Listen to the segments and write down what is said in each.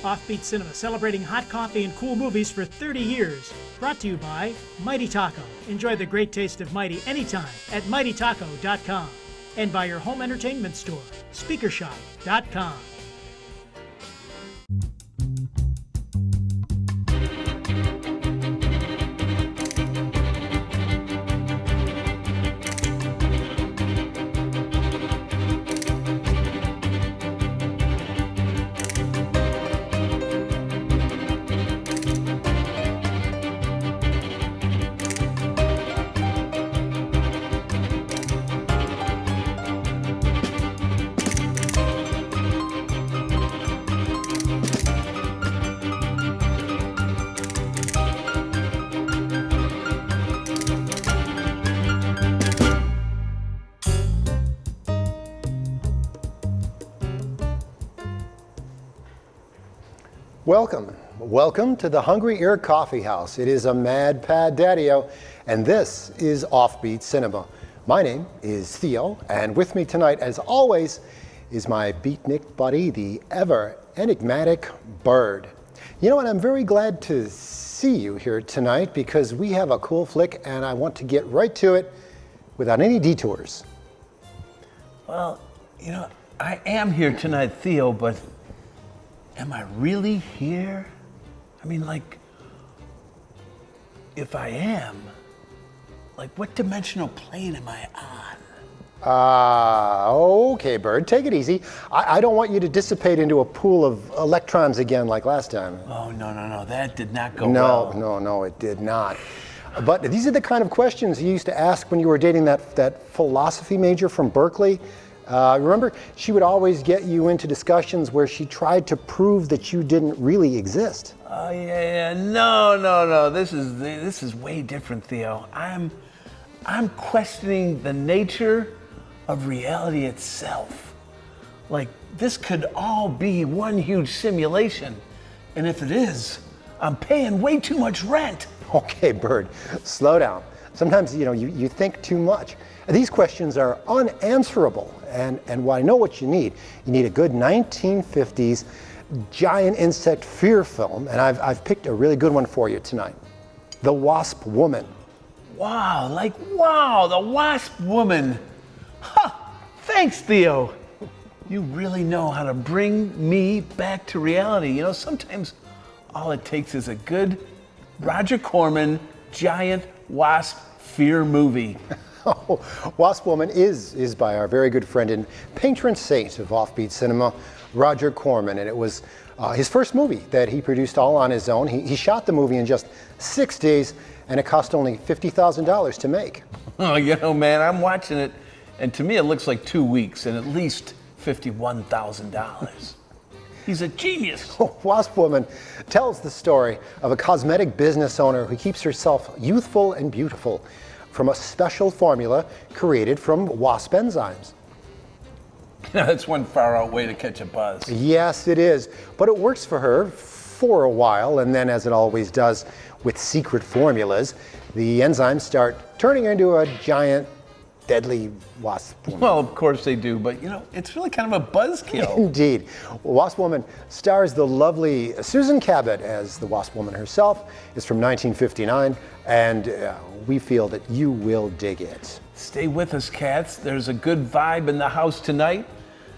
Offbeat Cinema, celebrating hot coffee and cool movies for 30 years. Brought to you by Mighty Taco. Enjoy the great taste of Mighty anytime at mightytaco.com. And by your home entertainment store, speakershop.com. Welcome to the Hungry Ear Coffee House. It is a mad pad daddy-o, and this is Offbeat Cinema. My name is Theo, and with me tonight, as always, is my beatnik buddy, the ever enigmatic Bird. You know what, I'm very glad to see you here tonight because we have a cool flick and I want to get right to it without any detours. Well, you know, I am here tonight, Theo, but am I really here? I mean, like, if I am, like, what dimensional plane am I on? Okay, Bird, take it easy. I don't want you to dissipate into a pool of electrons again like last time. Oh, no, that did not go well. No, it did not. But these are the kind of questions you used to ask when you were dating that philosophy major from Berkeley. Remember, she would always get you into discussions where she tried to prove that you didn't really exist. Oh, yeah, no. This is way different, Theo. I'm questioning the nature of reality itself. Like, this could all be one huge simulation. And if it is, I'm paying way too much rent. Okay, Bird, slow down. Sometimes, you think too much. These questions are unanswerable. And well, I know what you need. You need a good 1950s giant insect fear film, and I've picked a really good one for you tonight. The Wasp Woman. Wow, the Wasp Woman. Ha! Thanks, Theo. You really know how to bring me back to reality. You know, sometimes all it takes is a good Roger Corman giant wasp fear movie. Wasp Woman is by our very good friend and patron saint of Offbeat Cinema, Roger Corman, and it was his first movie that he produced all on his own. He shot the movie in just 6 days, and it cost only $50,000 to make. Oh, you know, man, I'm watching it, and to me it looks like 2 weeks and at least $51,000. He's a genius. Wasp Woman tells the story of a cosmetic business owner who keeps herself youthful and beautiful from a special formula created from wasp enzymes. That's one far out way to catch a buzz. Yes, it is. But it works for her for a while, and then, as it always does with secret formulas, the enzymes start turning into a giant, deadly wasp woman. Well, of course they do, but it's really kind of a buzzkill. Indeed. Wasp Woman stars the lovely Susan Cabot as the Wasp Woman herself. It's from 1959, and we feel that you will dig it. Stay with us, cats. There's a good vibe in the house tonight.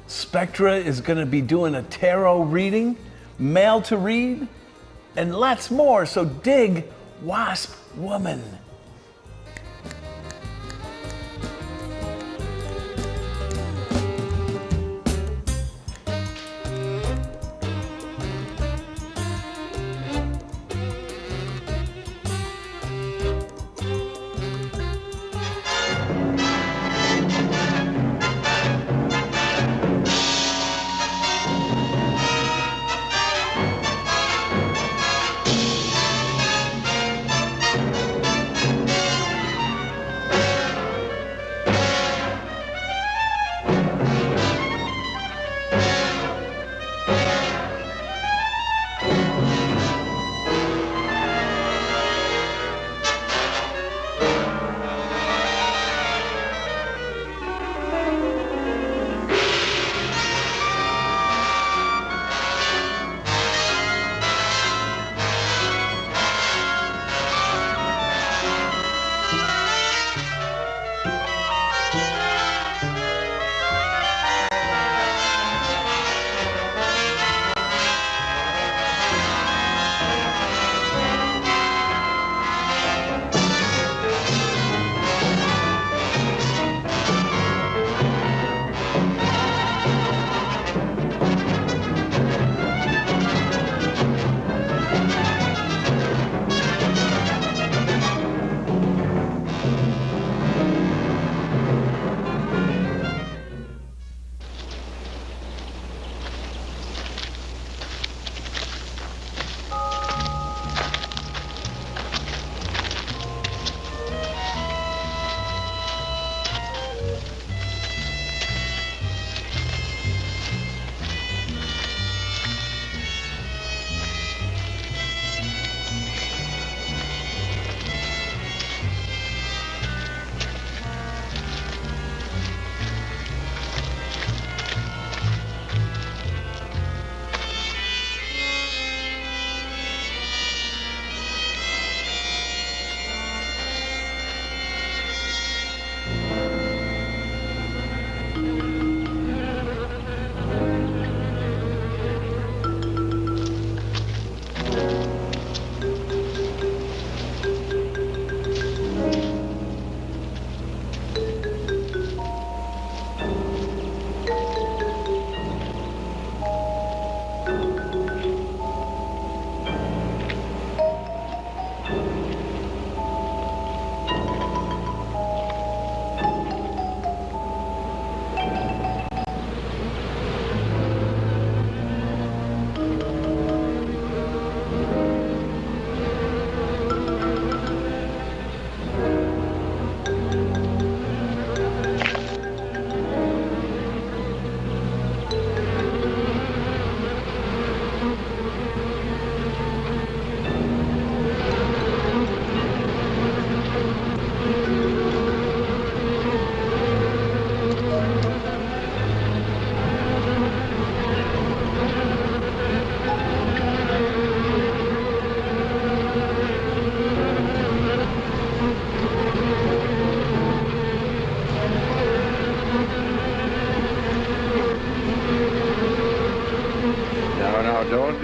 Spectra is going to be doing a tarot reading, mail to read, and lots more, so dig Wasp Woman.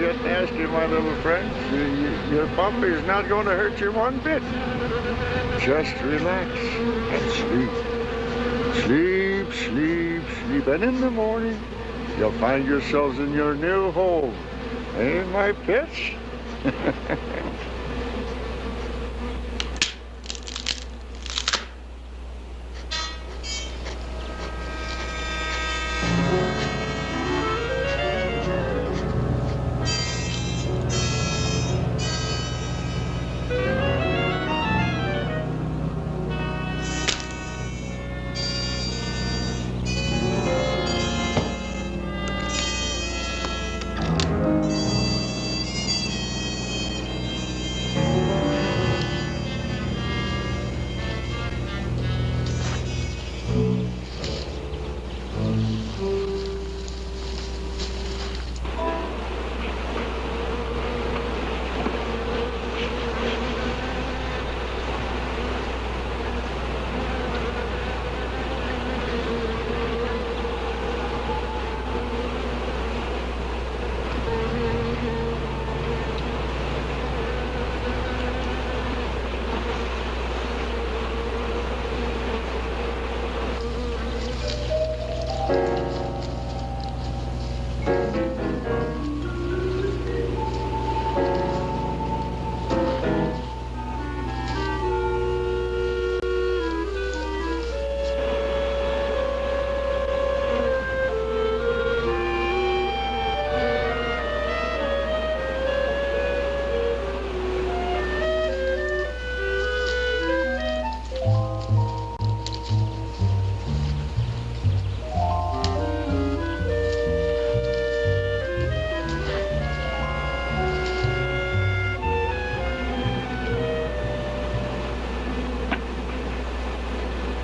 get nasty, my little friend. Your puppy is not going to hurt you one bit. Just relax and sleep. Sleep, sleep, sleep. And in the morning, you'll find yourselves in your new home. Ain't my pets?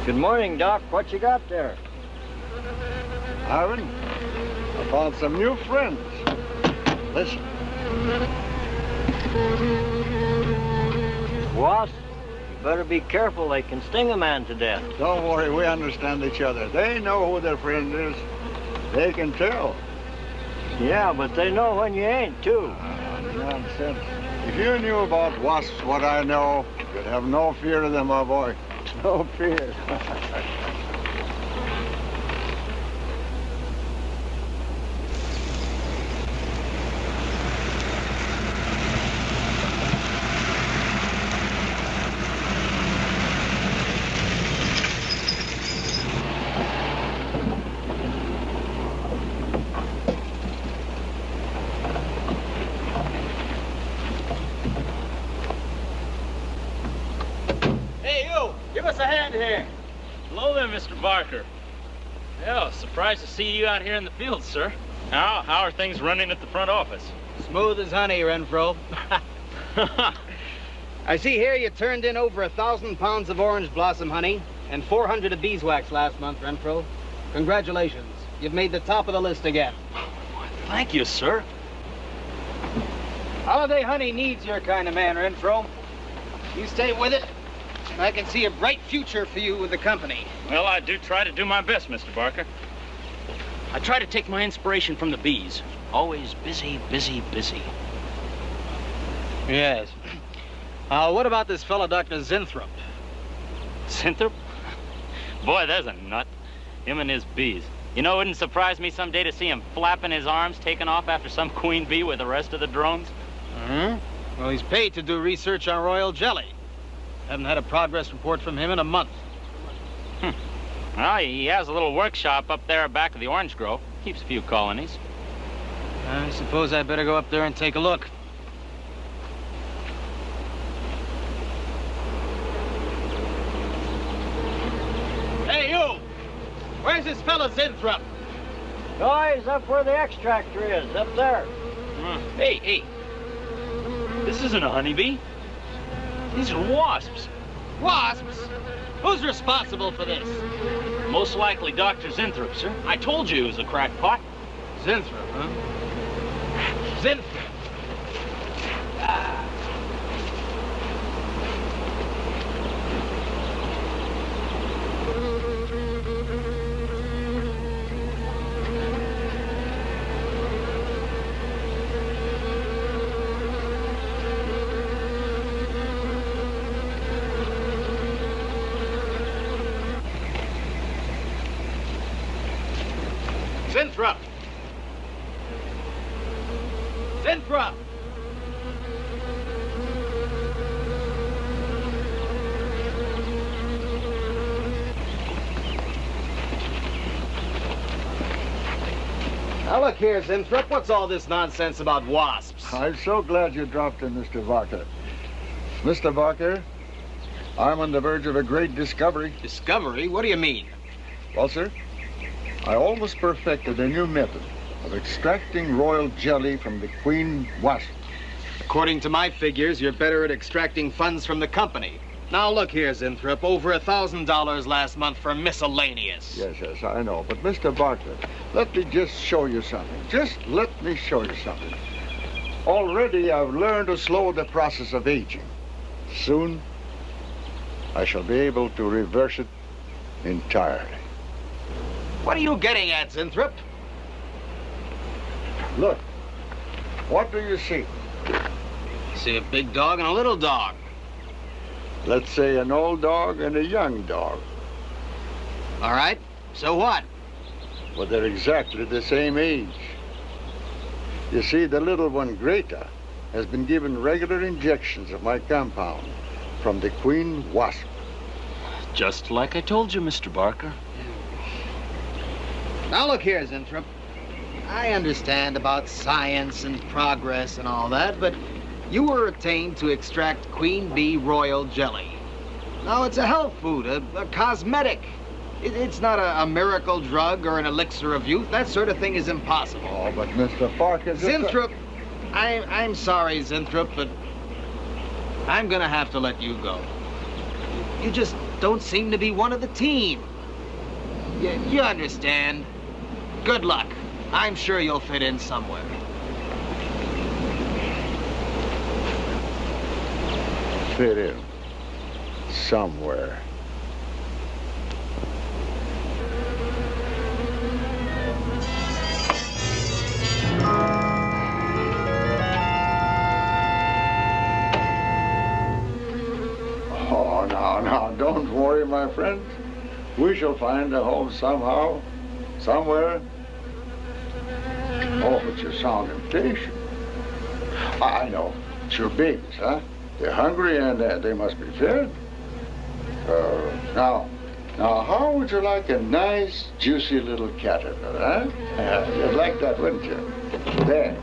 Good morning, Doc. What you got there? Ivan, I found some new friends. Listen. Wasp, you better be careful. They can sting a man to death. Don't worry, we understand each other. They know who their friend is. They can tell. Yeah, but they know when you ain't, too. Nonsense. If you knew about wasps what I know, you'd have no fear of them, my boy. No fear. Hey, you! Give us a hand here. Hello there, Mr. Barker. Yeah, surprised to see you out here in the field, sir. How are things running at the front office? Smooth as honey, Renfro. I see here you turned in over 1,000 pounds of orange blossom honey and 400 of beeswax last month, Renfro. Congratulations. You've made the top of the list again. Thank you, sir. Holiday honey needs your kind of man, Renfro. You stay with it, and I can see a bright future for you with the company. Well, I do try to do my best, Mr. Barker. I try to take my inspiration from the bees. Always busy, busy, busy. Yes. What about this fellow, Dr. Zinthrop? Zinthrop? Boy, there's a nut. Him and his bees. You know, it wouldn't surprise me someday to see him flapping his arms, taking off after some queen bee with the rest of the drones. Well, he's paid to do research on royal jelly. Haven't had a progress report from him in a month. Well, he has a little workshop up there back of the orange grove. Keeps a few colonies. I suppose I better go up there and take a look. Hey, you! Where's this fella Zinthrop? Guys, up where the extractor is, up there. Hey. This isn't a honeybee. These are wasps. Wasps? Who's responsible for this? Most likely Dr. Zinthrop, sir. I told you he was a crackpot. Zinthrop, huh? Zinthrop. Zinthrop! Zinthrop! Now look here, Zinthrop, what's all this nonsense about wasps? I'm so glad you dropped in, Mr. Barker. Mr. Barker, I'm on the verge of a great discovery. Discovery? What do you mean? Well, sir, I almost perfected a new method of extracting royal jelly from the queen wasp. According to my figures, you're better at extracting funds from the company. Now look here, Zinthrop, over $1,000 last month for miscellaneous. Yes, I know. But, Mr. Barker, let me just show you something. Just let me show you something. Already I've learned to slow the process of aging. Soon, I shall be able to reverse it entirely. What are you getting at, Zinthrop? Look, what do you see? I see a big dog and a little dog. Let's say an old dog and a young dog. All right, so what? Well, they're exactly the same age. You see, the little one, Greta, has been given regular injections of my compound from the queen wasp. Just like I told you, Mr. Barker. Now look here, Zinthrop. I understand about science and progress and all that, but you were attained to extract queen bee royal jelly. Now, it's a health food, a cosmetic. It's not a miracle drug or an elixir of youth. That sort of thing is impossible. Oh, but Mr. Parker... Zinthrop, I'm sorry, Zinthrop, but I'm gonna have to let you go. You just don't seem to be one of the team. You understand. Good luck. I'm sure you'll fit in somewhere. Fit in somewhere. Oh, now, don't worry, my friend. We shall find a home somehow, somewhere. Oh, but you sound impatient. I know. It's your babies, huh? They're hungry and they must be fed. Now, how would you like a nice, juicy little caterpillar, huh? You'd like that, wouldn't you? There.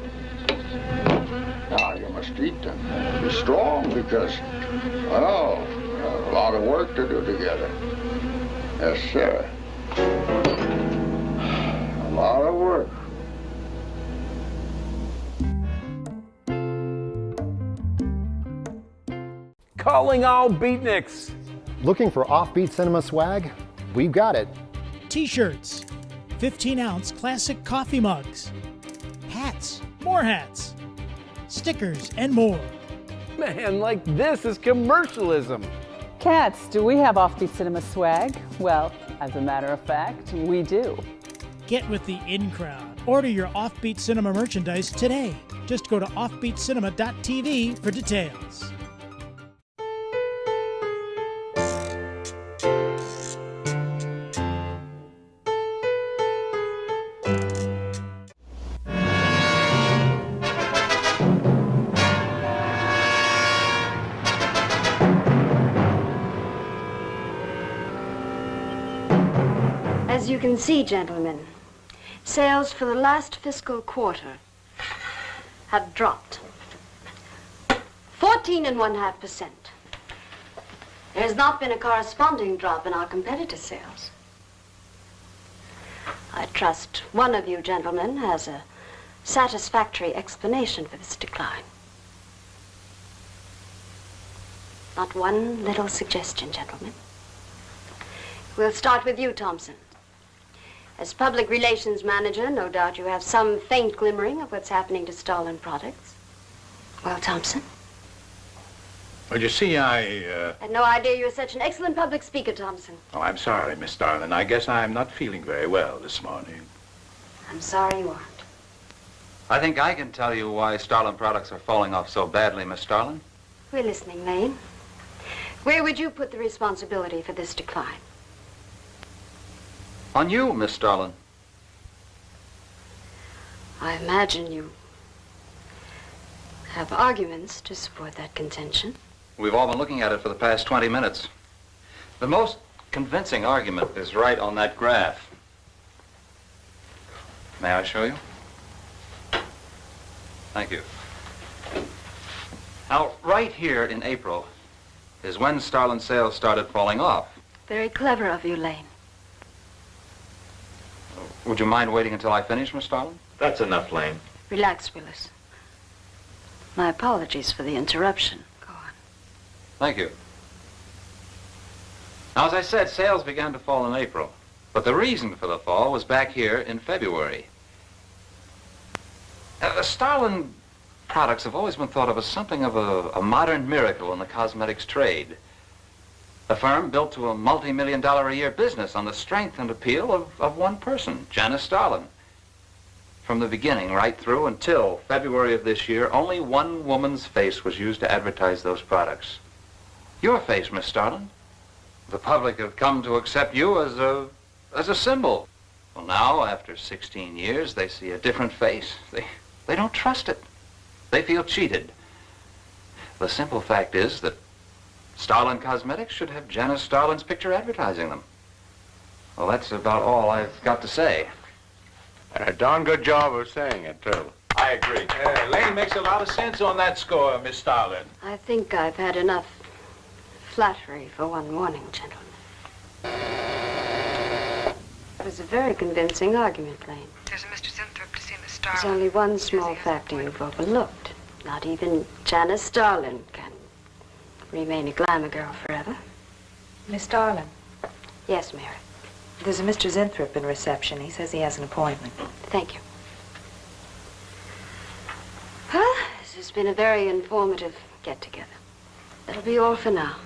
Now, you must eat them. Be strong because, well, a lot of work to do together. Yes, sir. A lot of work. Calling all beatniks. Looking for offbeat cinema swag? We've got it. T-shirts, 15-ounce classic coffee mugs, hats, more hats, stickers, and more. Man, like this is commercialism. Cats, do we have offbeat cinema swag? Well, as a matter of fact, we do. Get with the in-crowd. Order your Offbeat Cinema merchandise today. Just go to offbeatcinema.tv for details. As you can see, gentlemen, sales for the last fiscal quarter have dropped 14.5%. There has not been a corresponding drop in our competitor sales. I trust one of you gentlemen has a satisfactory explanation for this decline. Not one little suggestion, gentlemen. We'll start with you, Thompson. As public relations manager, no doubt you have some faint glimmering of what's happening to Stalin products. Well, Thompson? Well, you see, I had no idea you were such an excellent public speaker, Thompson. Oh, I'm sorry, Miss Darlin. I guess I'm not feeling very well this morning. I'm sorry you aren't. I think I can tell you why Starlin products are falling off so badly, Miss Starlin. We're listening, Lane. Where would you put the responsibility for this decline? On you, Miss Starlin. I imagine you have arguments to support that contention. We've all been looking at it for the past 20 minutes. The most convincing argument is right on that graph. May I show you? Thank you. Now, right here in April is when Starlin's sales started falling off. Very clever of you, Lane. Would you mind waiting until I finish, Miss Starlin? That's enough, Lane. Relax, Willis. My apologies for the interruption. Go on. Thank you. Now, as I said, sales began to fall in April, but the reason for the fall was back here in February. Starlin products have always been thought of as something of a modern miracle in the cosmetics trade. A firm built to a multi-million-dollar-a-year business on the strength and appeal of one person, Janice Starlin. From the beginning right through until February of this year, only one woman's face was used to advertise those products. Your face, Miss Starlin. The public have come to accept you as a symbol. Well, now, after 16 years, they see a different face. They don't trust it. They feel cheated. The simple fact is that Starlin Cosmetics should have Janice Starlin's picture advertising them. Well, that's about all I've got to say. A darn good job of saying it, too. I agree. Lane makes a lot of sense on that score, Miss Starlin. I think I've had enough flattery for one morning, gentlemen. It was a very convincing argument, Lane. There's a Mr. Zinthrop to see Miss There's Starlin. only one small factor you've overlooked. Not even Janice Starlin can remain a glamour girl forever. Miss Starlin, Yes, Mary. there's a Mr. Zinthrop in reception. He says he has an appointment. Thank you. Well, this has been a very informative get-together. That'll be all for now.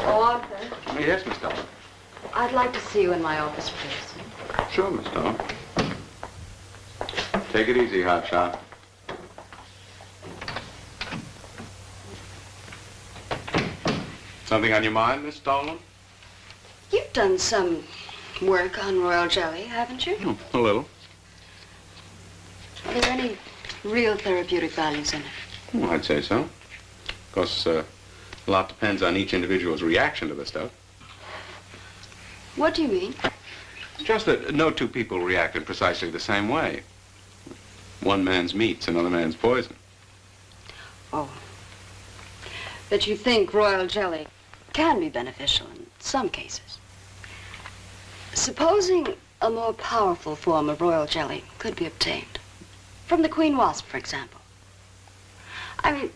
Oh, Arthur, Yes, Miss Starlin. I'd like to see you in my office, please. Sure, Miss Starlin. Take it easy, hotshot. Something on your mind, Miss Starlin? You've done some work on royal jelly, haven't you? A little. Are there any real therapeutic values in it? Well, I'd say so. Of course, a lot depends on each individual's reaction to the stuff. What do you mean? Just that no two people react in precisely the same way. One man's meat's another man's poison. Oh. But you think royal jelly can be beneficial in some cases. Supposing a more powerful form of royal jelly could be obtained. From the queen wasp, for example. I mean,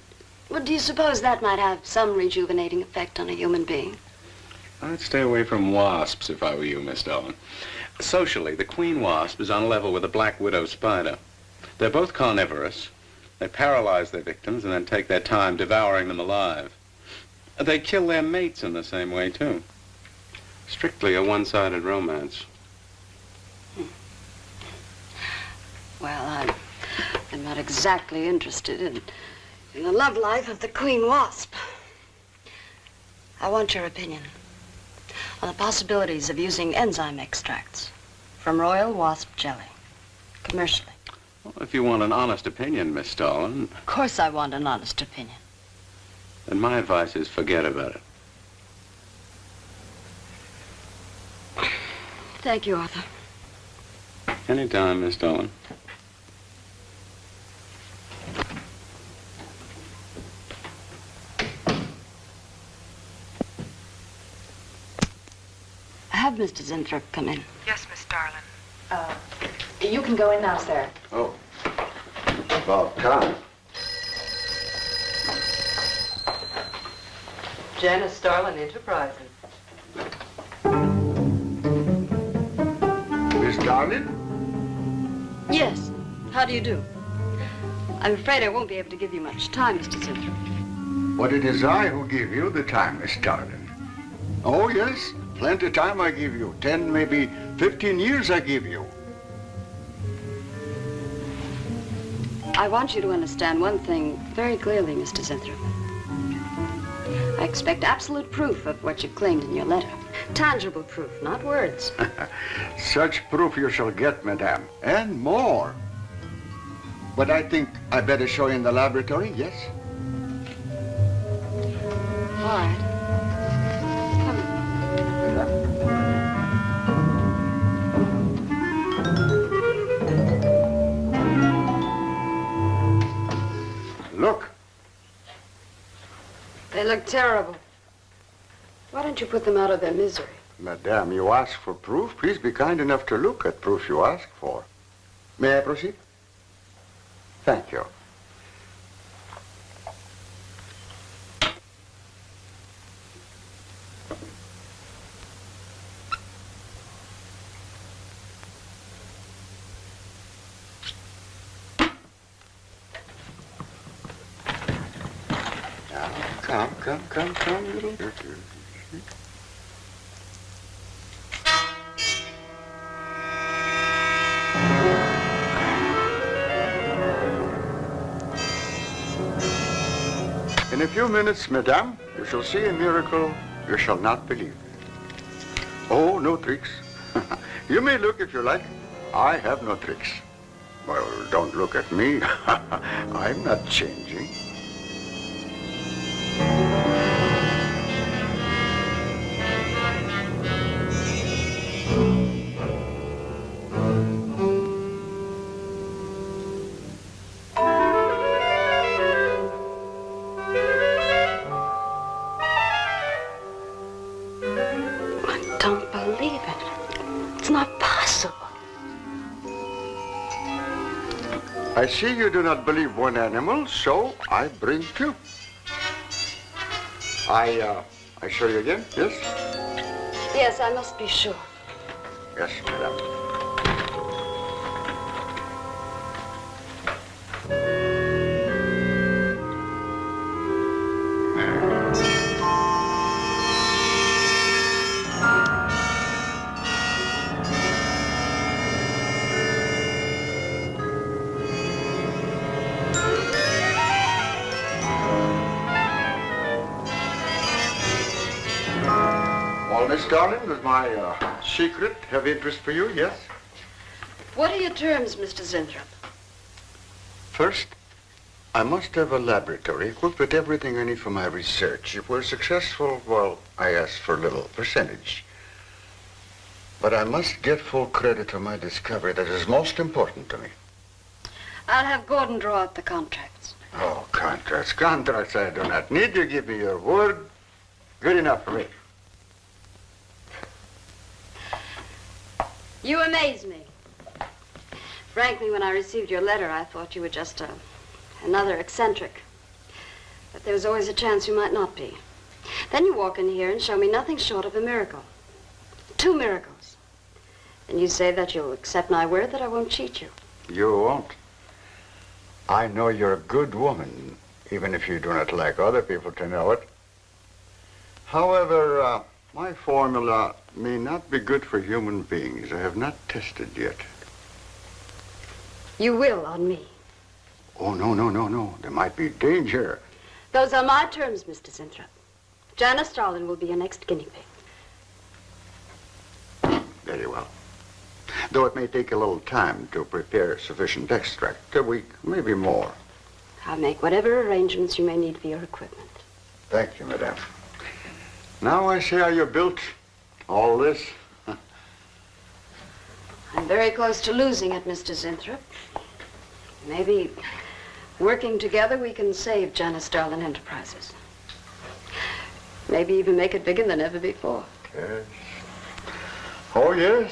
well, do you suppose that might have some rejuvenating effect on a human being? I'd stay away from wasps if I were you, Miss Starlin. Socially, the queen wasp is on a level with the black widow spider. They're both carnivorous. They paralyze their victims and then take their time devouring them alive. They kill their mates in the same way, too. Strictly a one-sided romance. Well, I'm not exactly interested in the love life of the queen wasp. I want your opinion on the possibilities of using enzyme extracts from royal wasp jelly, commercially. Well, if you want an honest opinion, Miss Starlin, Of course I want an honest opinion. then my advice is forget about it. Thank you, Arthur. Anytime, Miss Starlin. Have Mr. Zinthrop come in. Yes, Miss Starlin. You can go in now, Sarah. Oh. About time. Janice Starlin Enterprises. Miss Starlin? Yes. How do you do? I'm afraid I won't be able to give you much time, Mr. Zinthrop. But it is I who give you the time, Miss Starlin. Oh, yes. Plenty of time I give you. 10, maybe 15 years I give you. I want you to understand one thing very clearly, Mr. Zinthrop. I expect absolute proof of what you claimed in your letter. Tangible proof, not words. Such proof you shall get, madame, and more. But I think I better show you in the laboratory, yes? All right. Look. They look terrible. Why don't you put them out of their misery? Madame, you ask for proof. Please be kind enough to look at proof you ask for. May I proceed? Thank you. Now, come, little. In a few minutes, madame, you shall see a miracle you shall not believe. Oh, no tricks. You may look if you like. I have no tricks. Well, don't look at me. I'm not changing. I see you do not believe one animal, so I bring two. I show you again, yes? Yes, I must be sure. Yes, madame. Miss Darling, does my secret have interest for you, yes? What are your terms, Mr. Zinthrop? First, I must have a laboratory equipped with everything I need for my research. If we're successful, well, I ask for a little percentage. But I must get full credit for my discovery. That is most important to me. I'll have Gordon draw out the contracts. Oh, contracts. Contracts I do not need. You give me your word. Good enough for me. You amaze me. Frankly, when I received your letter, I thought you were just another eccentric. But there was always a chance you might not be. Then you walk in here and show me nothing short of a miracle. 2 miracles. And you say that you'll accept my word that I won't cheat you. You won't. I know you're a good woman, even if you do not like other people to know it. However, my formula may not be good for human beings. I have not tested yet. You will on me. Oh, no. There might be danger. Those are my terms, Mr. Zinthrop. Janice Starlin will be your next guinea pig. Very well. Though it may take a little time to prepare sufficient extract. A week, maybe more. I'll make whatever arrangements you may need for your equipment. Thank you, madame. Now I see how you built all this. I'm very close to losing it, Mr. Zinthrop. Maybe working together we can save Janice Starlin Enterprises. Maybe even make it bigger than ever before. Yes. Oh, yes.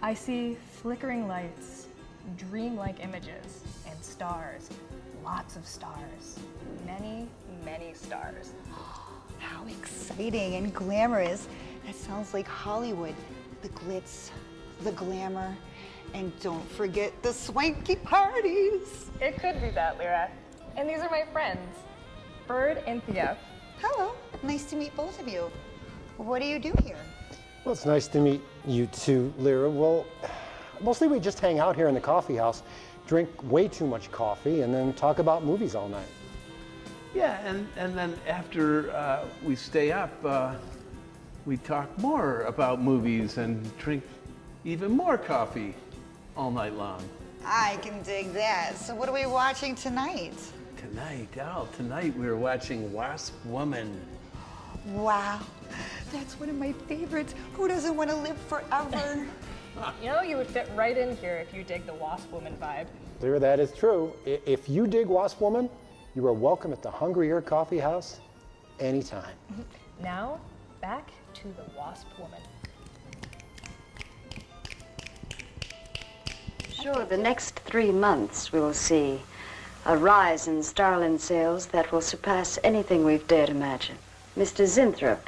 I see flickering lights, dreamlike images, and stars. Lots of stars. Many, many stars. How exciting and glamorous. That sounds like Hollywood. The glitz, the glamour, and don't forget the swanky parties. It could be that, Lyra. And these are my friends, Bird and Theo. Hello, nice to meet both of you. What do you do here? Well, it's nice to meet you too, Lyra. Well, mostly we just hang out here in the coffee house, drink way too much coffee, and then talk about movies all night. Yeah, and then after we stay up, we talk more about movies and drink even more coffee all night long. I can dig that. So what are we watching tonight? Tonight we're watching Wasp Woman. Wow, that's one of my favorites. Who doesn't want to live forever? You know, you would fit right in here if you dig the Wasp Woman vibe. Lyra, that is true. If you dig Wasp Woman, you are welcome at the Hungry Ear Coffee House anytime. Now, back to the Wasp Woman. Sure, the next 3 months we'll see a rise in Starlin sales that will surpass anything we've dared imagine. Mr. Zinthrop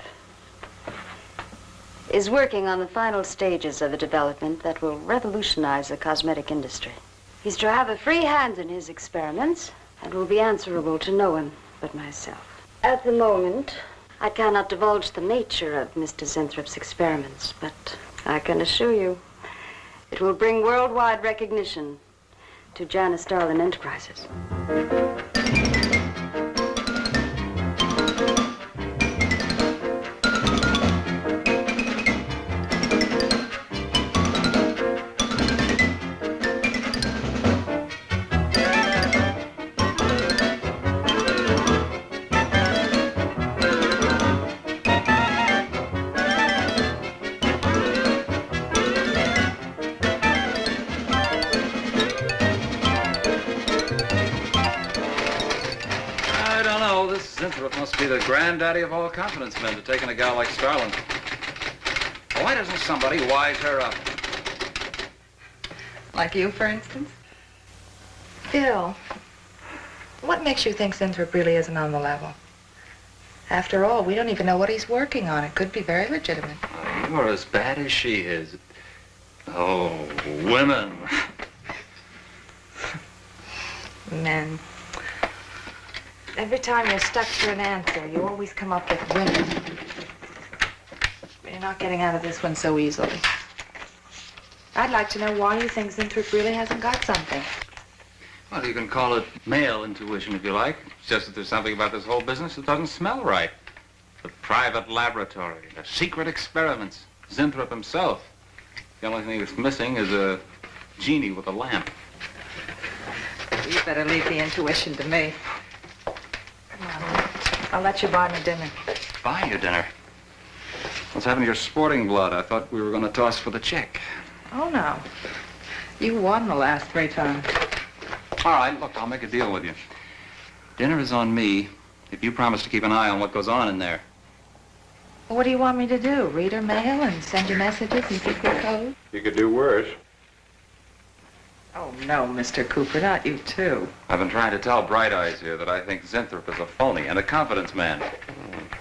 is working on the final stages of a development that will revolutionize the cosmetic industry. He's to have a free hand in his experiments and will be answerable to no one but myself. At the moment, I cannot divulge the nature of Mr. Zinthrop's experiments, but I can assure you it will bring worldwide recognition to Janus Starlin Enterprises. Must be the granddaddy of all confidence men to take in a gal like Starlin. Why doesn't somebody wise her up? Like you, for instance? Phil, what makes you think Zinthrop really isn't on the level? After all, we don't even know what he's working on. It could be very legitimate. You're as bad as she is. Oh, women. Men. Every time you're stuck for an answer, you always come up with women. But you're not getting out of this one so easily. I'd like to know why you think Zinthrop really hasn't got something. Well, you can call it male intuition if you like. It's just that there's something about this whole business that doesn't smell right. The private laboratory, the secret experiments, Zinthrop himself. The only thing that's missing is a genie with a lamp. You better leave the intuition to me. I'll let you buy me dinner. Buy you dinner? What's happened to your sporting blood? I thought we were going to toss for the check. Oh, no. You won the last 3 times. All right, look, I'll make a deal with you. Dinner is on me if you promise to keep an eye on what goes on in there. What do you want me to do? Read her mail and send you messages and keep your code? You could do worse. Oh, no, Mr. Cooper, not you, too. I've been trying to tell Bright Eyes here that I think Zinthrop is a phony and a confidence man.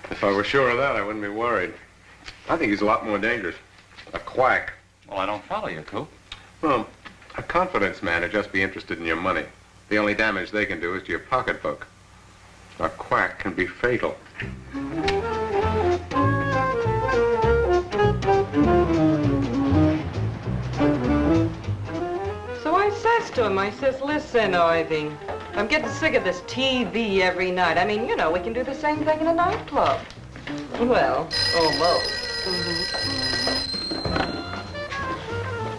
If I were sure of that, I wouldn't be worried. I think he's a lot more dangerous. A quack. Well, I don't follow you, Coop. Well, a confidence man would just be interested in your money. The only damage they can do is to your pocketbook. A quack can be fatal. So I says to him, I says, listen, Irving, I'm getting sick of this TV every night. I mean, you know, we can do the same thing in a nightclub. Well, almost.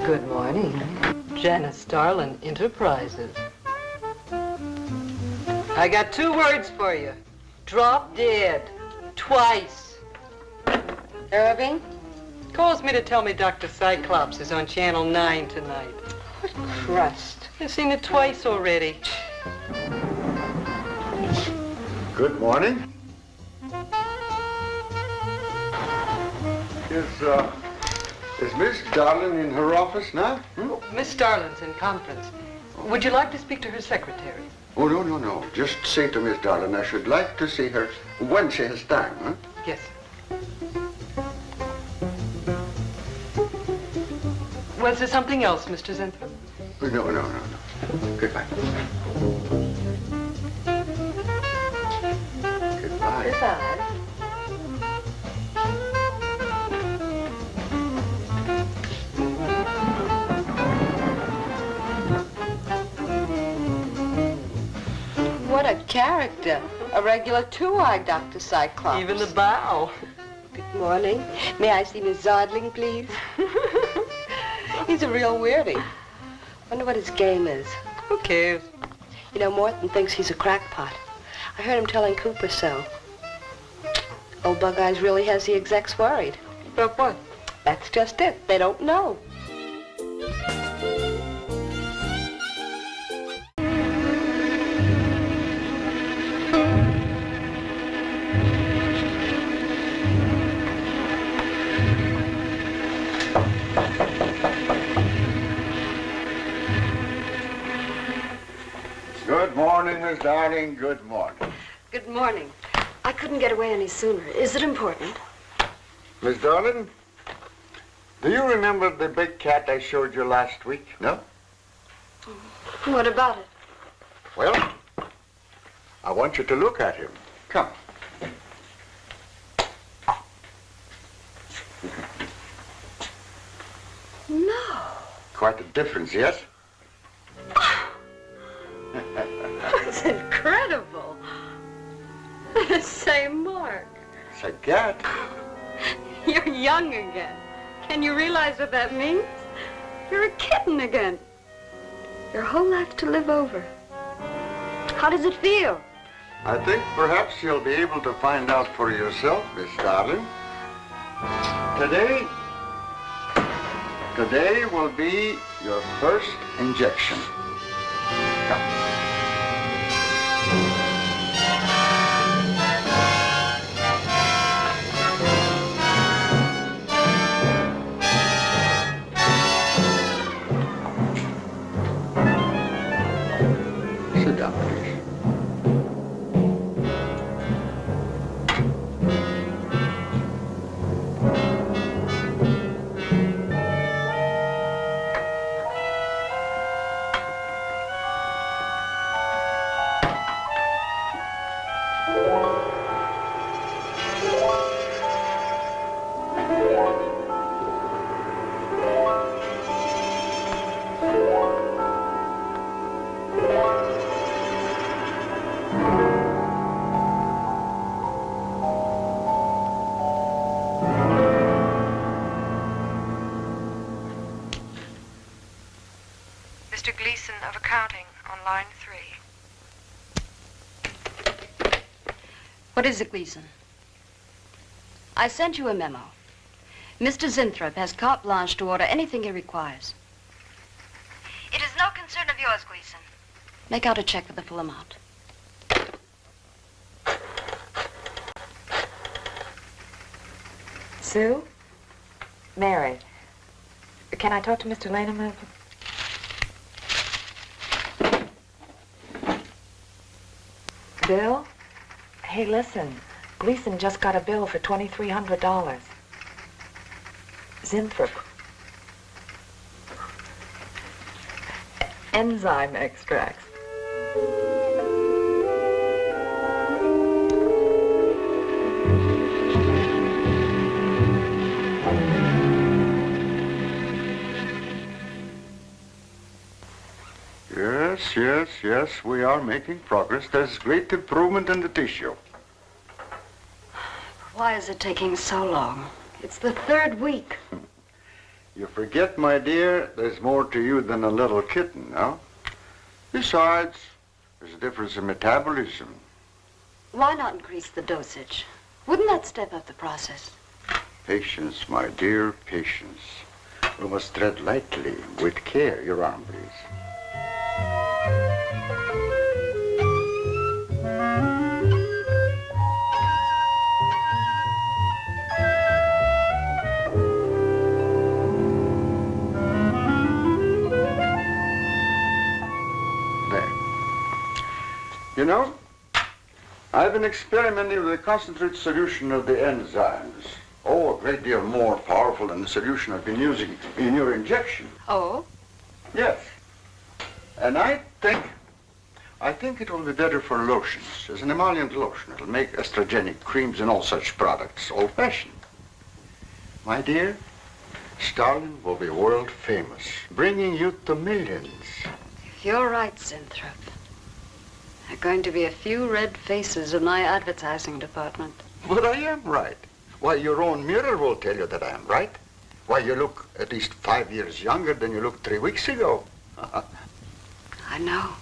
Good morning. Janus Starlin Enterprises. I got 2 words for you. Drop dead. Twice. Irving? Calls me to tell me Dr. Cyclops is on Channel 9 tonight. What crust? I've seen it twice already. Good morning. Is Miss Darling in her office now? Miss Starlin's in conference. Would you like to speak to her secretary? Oh, no. Just say to Miss Darling I should like to see her when she has time, huh? Yes. Was there something else, Mr. Zinthrop? No. Goodbye. Goodbye. Goodbye. character. A regular two-eyed Dr. Cyclops. Even the bow. Good morning. May I see Miss Zodling, please? He's a real weirdie. Wonder what his game is. Who cares? You know, Morton thinks he's a crackpot. I heard him telling Cooper so. Old Bug Eyes really has the execs worried. About what? That's just it. They don't know. Good morning, Miss Darling. Good morning. Good morning. I couldn't get away any sooner. Is it important? Miss Darling, do you remember the big cat I showed you last week? No? What about it? Well, I want you to look at him. Come. No. Quite a difference, yes? That's incredible. Same mark. It's a cat. You're young again. Can you realize what that means? You're a kitten again. Your whole life to live over. How does it feel? I think perhaps you'll be able to find out for yourself, Miss Darling. Today will be your first injection. Come. Sit down, please. Mr. Gleason of accounting on line 3. What is it, Gleason? I sent you a memo. Mr. Zinthrop has carte blanche to order anything he requires. It is no concern of yours, Gleason. Make out a check for the full amount. Sue? Mary. Can I talk to Mr. Lane a minute? Bill? Hey, listen. Gleason just got a bill for $2,300. Zinthrop. Enzyme extracts. Yes, we are making progress. There's great improvement in the tissue. Why is it taking so long? It's the third week. You forget, my dear, there's more to you than a little kitten, no? Besides, there's a difference in metabolism. Why not increase the dosage? Wouldn't that step up the process? Patience, my dear, patience. We must tread lightly, with care. Your arm, please. You know, I've been experimenting with a concentrated solution of the enzymes. Oh, a great deal more powerful than the solution I've been using in your injection. Oh? Yes. And I think it will be better for lotions, as an emollient lotion. It'll make estrogenic creams and all such products old-fashioned. My dear, Stalin will be world famous, bringing you to millions. You're right, Zinthrop. There are going to be a few red faces in my advertising department. But I am right. Why, your own mirror will tell you that I am right. Why, you look at least 5 years younger than you looked 3 weeks ago. I know.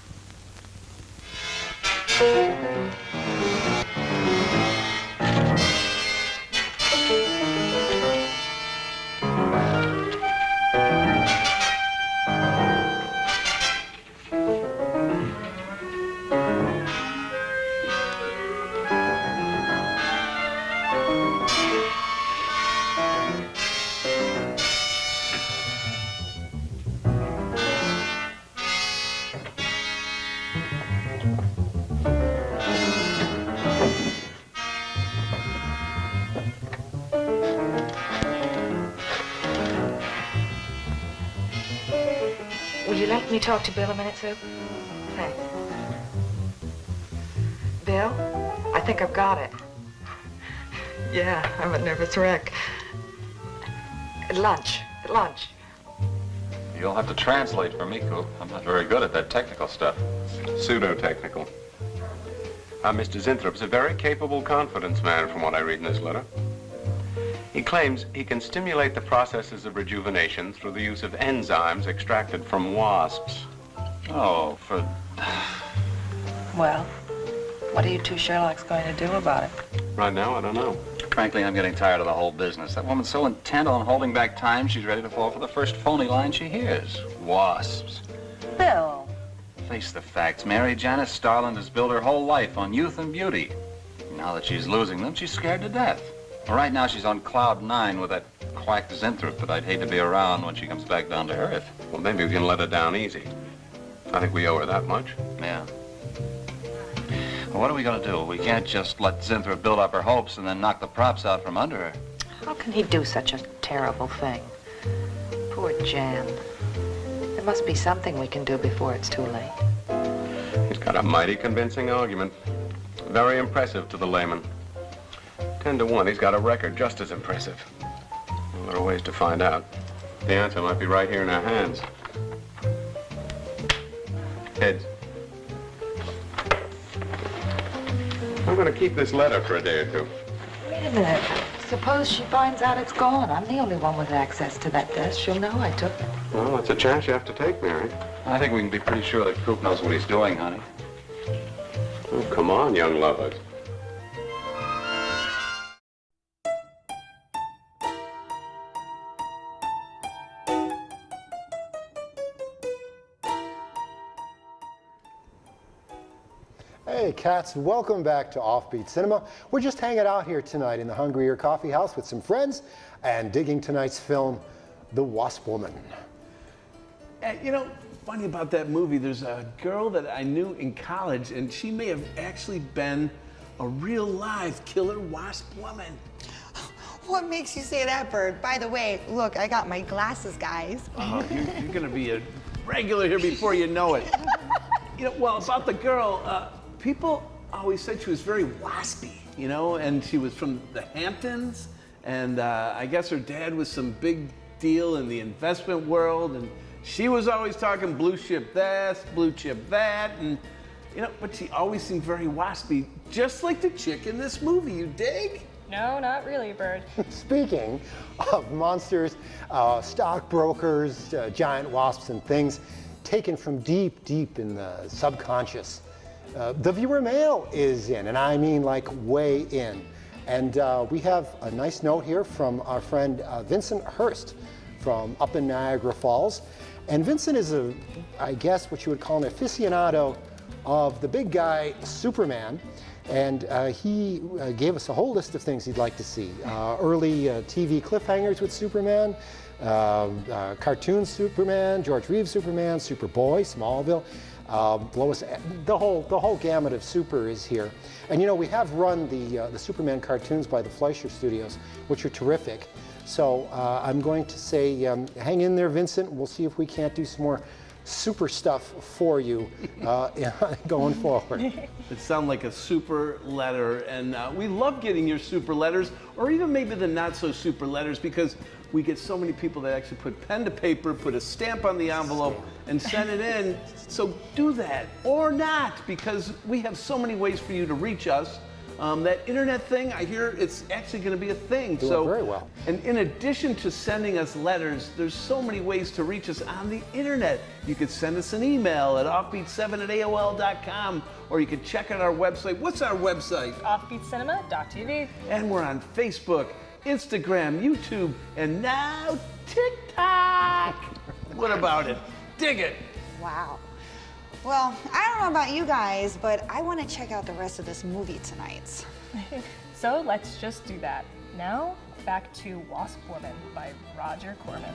Will you let me talk to Bill a minute, Sue? Thanks. Bill, I think I've got it. Yeah, I'm a nervous wreck. At lunch. You'll have to translate for me, Coop. I'm not very good at that technical stuff. Pseudo-technical. Mr. Zinthrop's a very capable confidence man from what I read in this letter. He claims he can stimulate the processes of rejuvenation through the use of enzymes extracted from wasps. Oh, for... Well, what are you two Sherlocks going to do about it? Right now, I don't know. Frankly, I'm getting tired of the whole business. That woman's so intent on holding back time, she's ready to fall for the first phony line she hears. Wasps. Bill. Face the facts. Mary Janice Starland has built her whole life on youth and beauty. Now that she's losing them, she's scared to death. Well, right now, she's on cloud 9 with that quack Zinthrop that I'd hate to be around when she comes back down to earth. Well, maybe we can let her down easy. I think we owe her that much. Yeah. Well, what are we going to do? We can't just let Zinthrop build up her hopes and then knock the props out from under her. How can he do such a terrible thing? Poor Jan. There must be something we can do before it's too late. He's got a mighty convincing argument. Very impressive to the layman. 10 to 1, he's got a record just as impressive. Well, there are ways to find out. The answer might be right here in our hands. Heads. I'm going to keep this letter for a day or two. Wait a minute. Suppose she finds out it's gone. I'm the only one with access to that desk. She'll know I took it. Well, that's a chance you have to take, Mary. I think we can be pretty sure that Coop knows what he's doing, honey. Oh, come on, young lovers. Hey cats, welcome back to Offbeat Cinema. We're just hanging out here tonight in the Hungry Ear Coffee House with some friends and digging tonight's film, The Wasp Woman. You know, funny about that movie, there's a girl that I knew in college, and she may have actually been a real live killer wasp woman. What makes you say that, Bird? By the way, look, I got my glasses, guys. Oh, you're gonna be a regular here before you know it. You know, well, about the girl, people always said she was very waspy, you know, and she was from the Hamptons, and I guess her dad was some big deal in the investment world, and she was always talking blue chip this, blue chip that, and, you know, but she always seemed very waspy, just like the chick in this movie, you dig? No, not really, Bird. Speaking of monsters, stockbrokers, giant wasps and things taken from deep, deep in the subconscious, the viewer mail is in, and I mean like way in. And we have a nice note here from our friend Vincent Hurst from up in Niagara Falls. And Vincent is I guess what you would call an aficionado of the big guy Superman. And he gave us a whole list of things he'd like to see. Early TV cliffhangers with Superman, cartoon Superman, George Reeves Superman, Superboy, Smallville, Lois, the whole gamut of super is here. And you know, we have run the Superman cartoons by the Fleischer Studios, which are terrific. So I'm going to say, hang in there, Vincent. We'll see if we can't do some more super stuff for you going forward. It sounds like a super letter, and we love getting your super letters, or even maybe the not so super letters, because we get so many people that actually put pen to paper, put a stamp on the envelope, and send it in. So do that, or not, because we have so many ways for you to reach us. That internet thing, I hear it's actually going to be a thing. Doing very well. And in addition to sending us letters, there's so many ways to reach us on the internet. You could send us an email at offbeat7@AOL.com, or you could check out our website. What's our website? Offbeatcinema.tv. And we're on Facebook, Instagram, YouTube, and now TikTok. What about it? Dig it. Wow. Well, I don't know about you guys, but I want to check out the rest of this movie tonight. So let's just do that. Now, back to Wasp Woman by Roger Corman.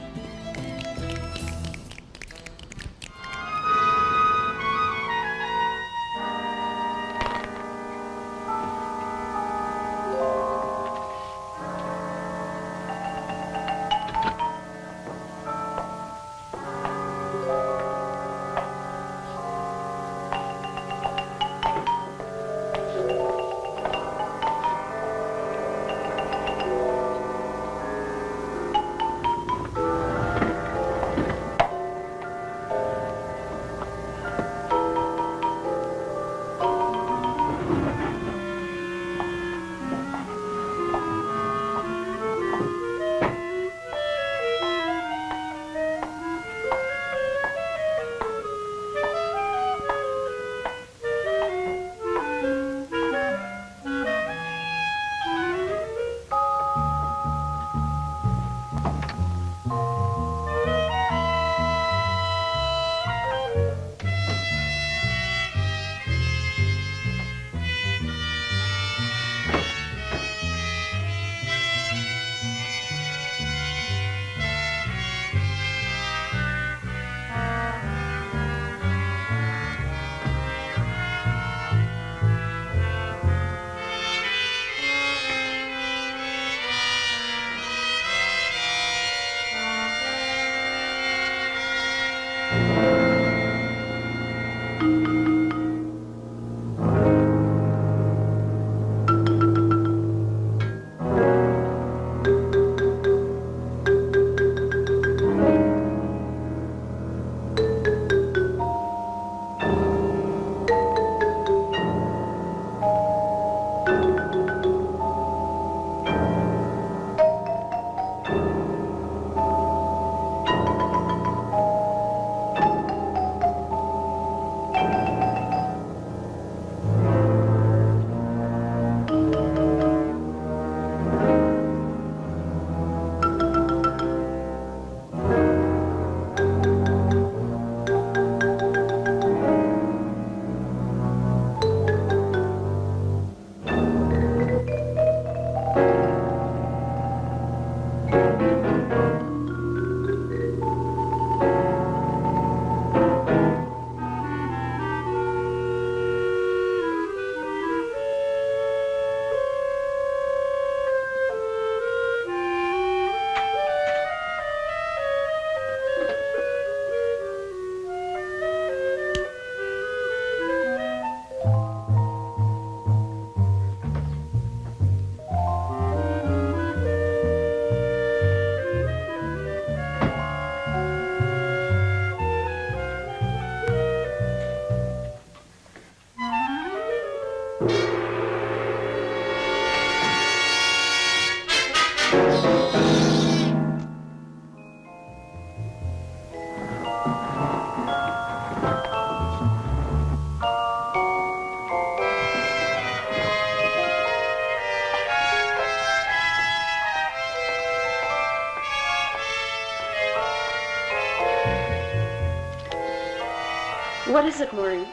What is it, Maureen?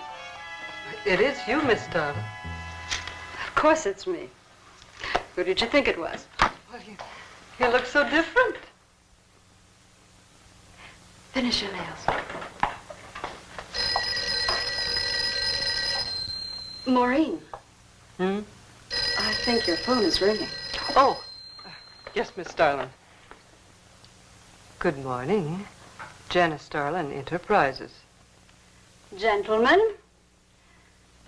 It is you, Miss Darling. Of course it's me. Who did you think it was? Well, you look so different. Finish your nails. Maureen. Hmm? I think your phone is ringing. Oh, yes, Miss Starlin. Good morning. Janice Starlin, Enterprises. Gentlemen,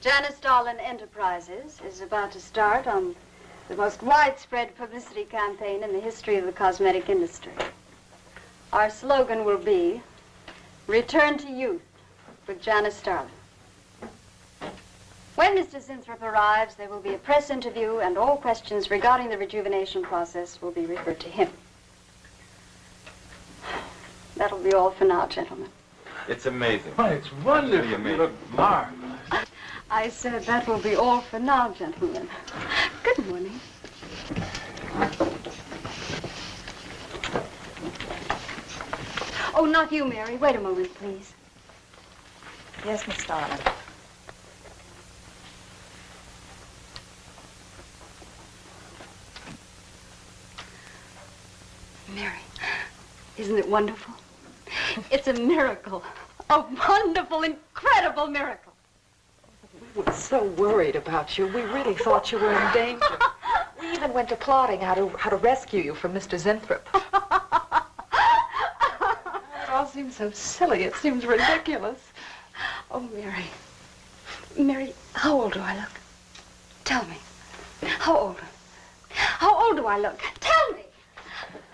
Janice Starlin Enterprises is about to start on the most widespread publicity campaign in the history of the cosmetic industry. Our slogan will be, Return to Youth with Janice Starlin. When Mr. Zinthrop arrives, there will be a press interview, and all questions regarding the rejuvenation process will be referred to him. That'll be all for now, gentlemen. It's amazing. Oh, it's wonderful. Amazing. You look marvelous. I said that will be all for now, gentlemen. Good morning. Oh, not you, Mary. Wait a moment, please. Yes, Miss Starlin. Mary, isn't it wonderful? It's a miracle. A wonderful, incredible miracle. We were so worried about you. We really thought you were in danger. We even went to plotting how to rescue you from Mr. Zinthrop. It all seems so silly. It seems ridiculous. Oh, Mary. Mary, how old do I look? Tell me. How old? How old do I look? Tell me.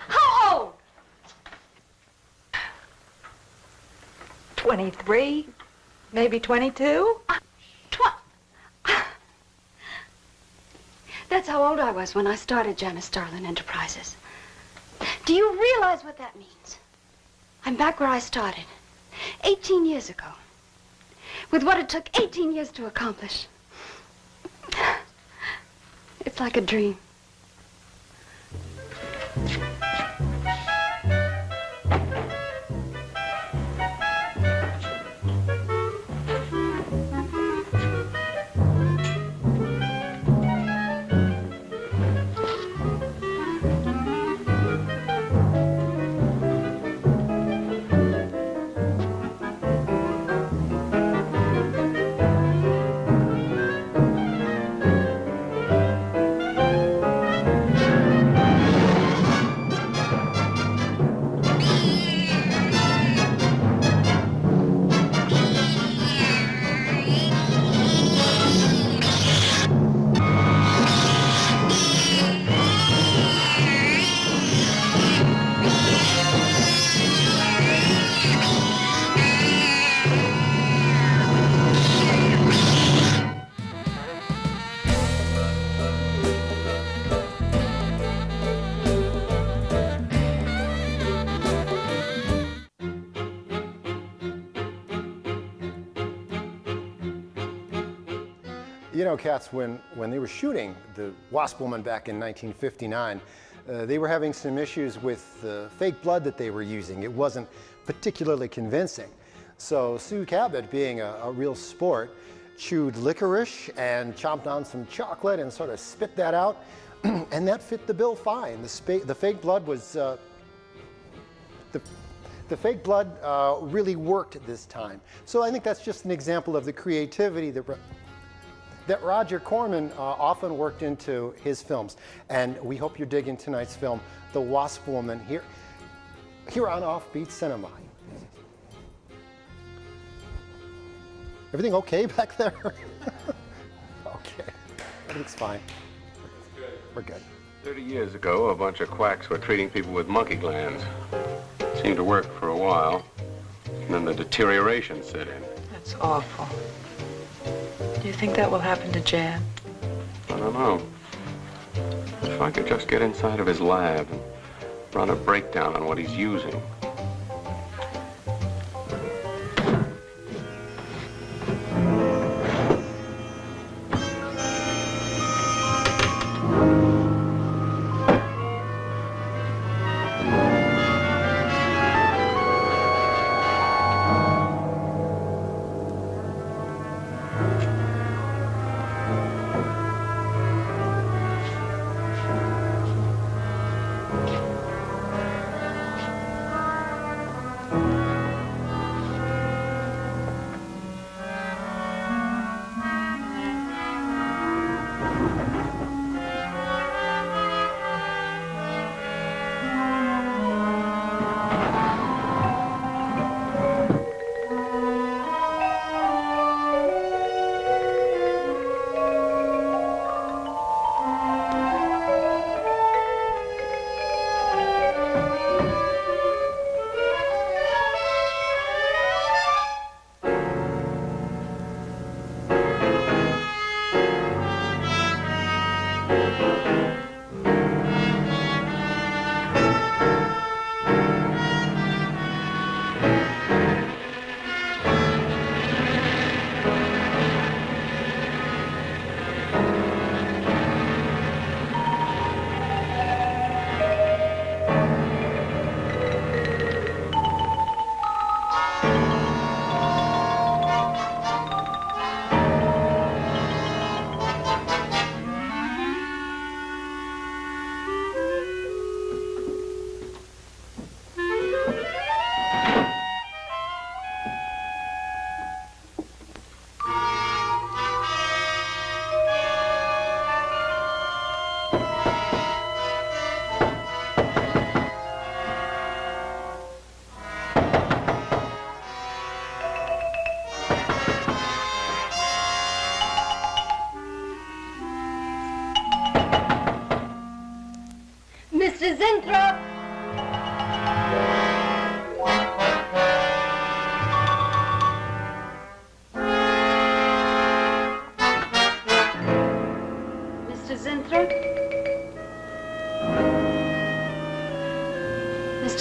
How old? 23, maybe 22. That's how old I was when I started Janice Starlin Enterprises. Do you realize what that means? I'm back where I started, 18 years ago, with what it took 18 years to accomplish. It's like a dream. You know, Katz, when they were shooting the Wasp Woman back in 1959, they were having some issues with the fake blood that they were using. It wasn't particularly convincing. So Sue Cabot, being a real sport, chewed licorice and chomped on some chocolate and sort of spit that out, and that fit the bill fine. The fake blood was, the fake blood really worked this time. So I think that's just an example of the creativity that Roger Corman often worked into his films. And we hope you're digging tonight's film, The Wasp Woman, here on Offbeat Cinema. Everything okay back there? Okay, everything's fine. We're good. 30 years ago, a bunch of quacks were treating people with monkey glands. Seemed to work for a while, and then the deterioration set in. That's awful. Do you think that will happen to Jan? I don't know. If I could just get inside of his lab and run a breakdown on what he's using.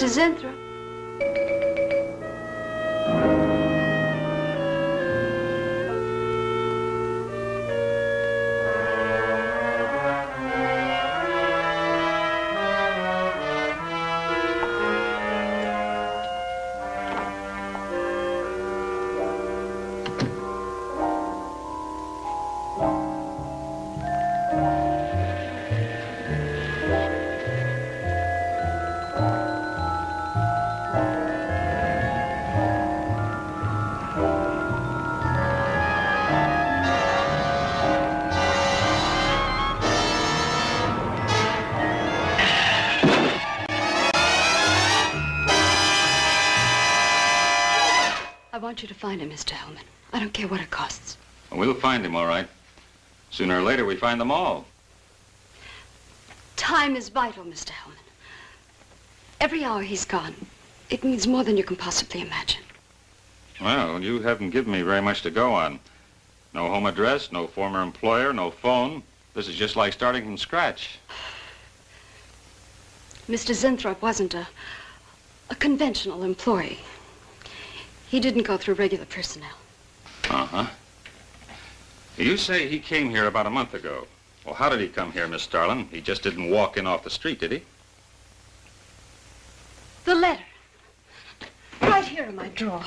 Mr. Zinthrop. I want you to find him, Mr. Hellman. I don't care what it costs. We'll find him, all right. Sooner or later, we find them all. Time is vital, Mr. Hellman. Every hour he's gone, it means more than you can possibly imagine. Well, you haven't given me very much to go on. No home address, no former employer, no phone. This is just like starting from scratch. Mr. Zinthrop wasn't a conventional employee. He didn't go through regular personnel. Uh-huh. You say he came here about a month ago. Well, how did he come here, Miss Starlin? He just didn't walk in off the street, did he? The letter. Right here in my drawer.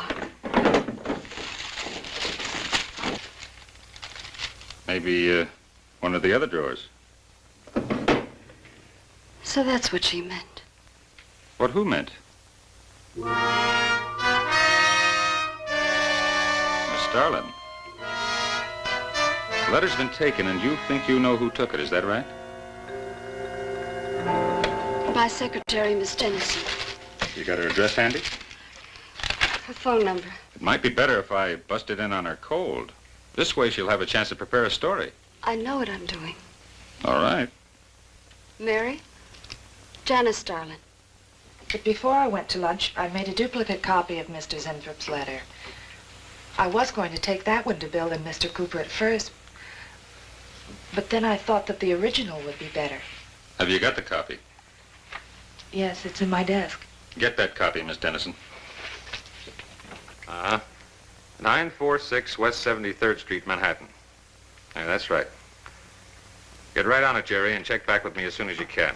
Maybe one of the other drawers. So that's what she meant. What who meant? Miss Starlin. The letter's been taken and you think you know who took it, is that right? My secretary, Miss Dennison. You got her address handy? Her phone number. It might be better if I busted in on her cold. This way she'll have a chance to prepare a story. I know what I'm doing. All right. Mary? Janice Starlin. But before I went to lunch, I made a duplicate copy of Mr. Zinthrop's letter. I was going to take that one to Bill and Mr. Cooper at first, but then I thought that the original would be better. Have you got the copy? Yes, it's in my desk. Get that copy, Miss Dennison. 946 West 73rd Street, Manhattan. Yeah, that's right. Get right on it, Jerry, and check back with me as soon as you can.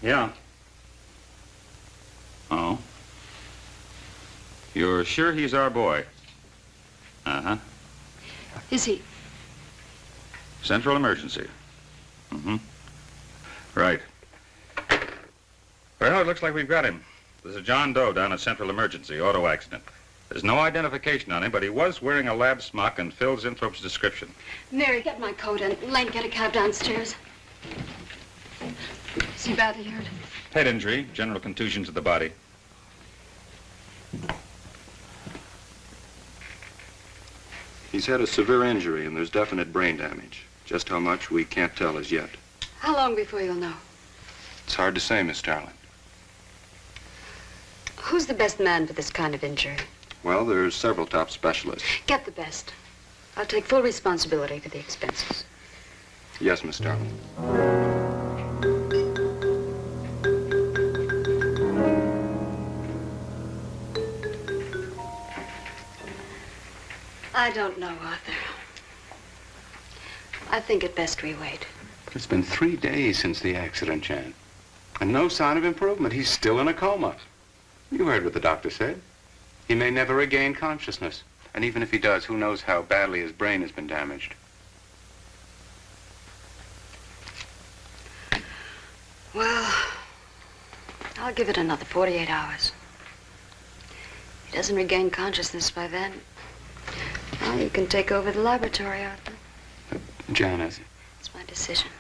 Yeah. Oh. You're sure he's our boy? Uh-huh. Is he? Central emergency. Mm-hmm. Right. Well, it looks like we've got him. There's a John Doe down at Central Emergency, auto accident. There's no identification on him, but he was wearing a lab smock and fills Inthrope's description. Mary, get my coat and Lane, get a cab downstairs. Is he badly hurt? Head injury, general contusion to the body. He's had a severe injury and there's definite brain damage. Just how much, we can't tell as yet. How long before you'll know? It's hard to say, Miss Starlin. Who's the best man for this kind of injury? Well, there's several top specialists. Get the best. I'll take full responsibility for the expenses. Yes, Miss Starlin. I don't know, Arthur. I think it best we wait. It's been 3 days since the accident, Jan. And no sign of improvement. He's still in a coma. You heard what the doctor said. He may never regain consciousness. And even if he does, who knows how badly his brain has been damaged. Well, I'll give it another 48 hours. If he doesn't regain consciousness by then, well, you can take over the laboratory, Arthur. Janet. It's my decision.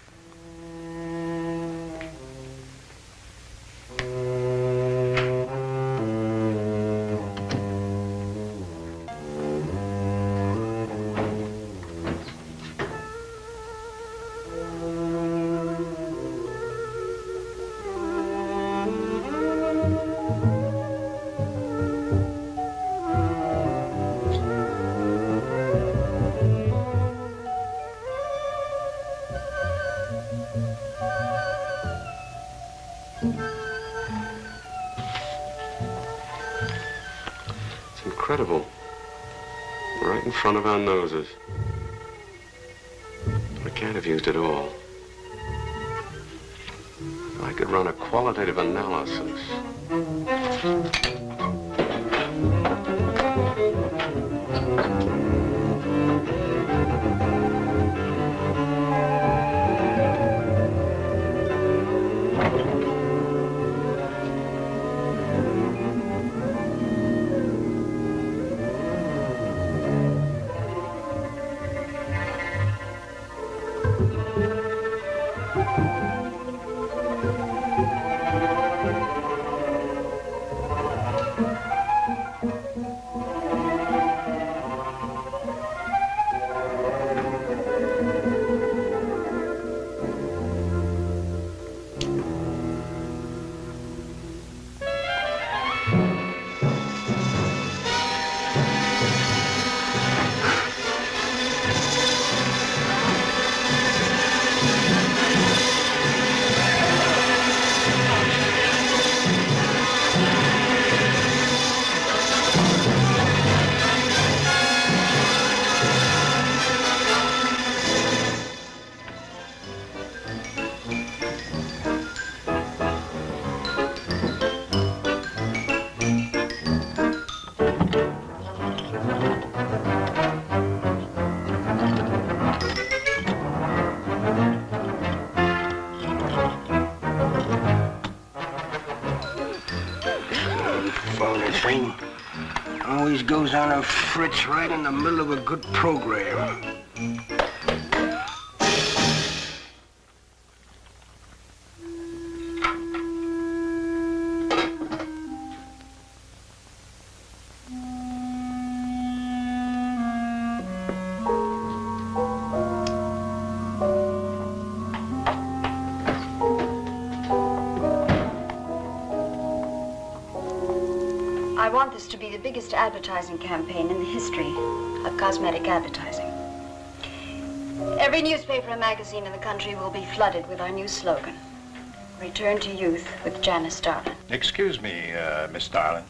Incredible. Right in front of our noses. I can't have used it all. I could run a qualitative analysis. Thing always goes on a fritz right in the middle of a good program. I want this to be the biggest advertising campaign in the history of cosmetic advertising. Every newspaper and magazine in the country will be flooded with our new slogan, Return to Youth with Janice Starlin. Excuse me, Miss Starlin.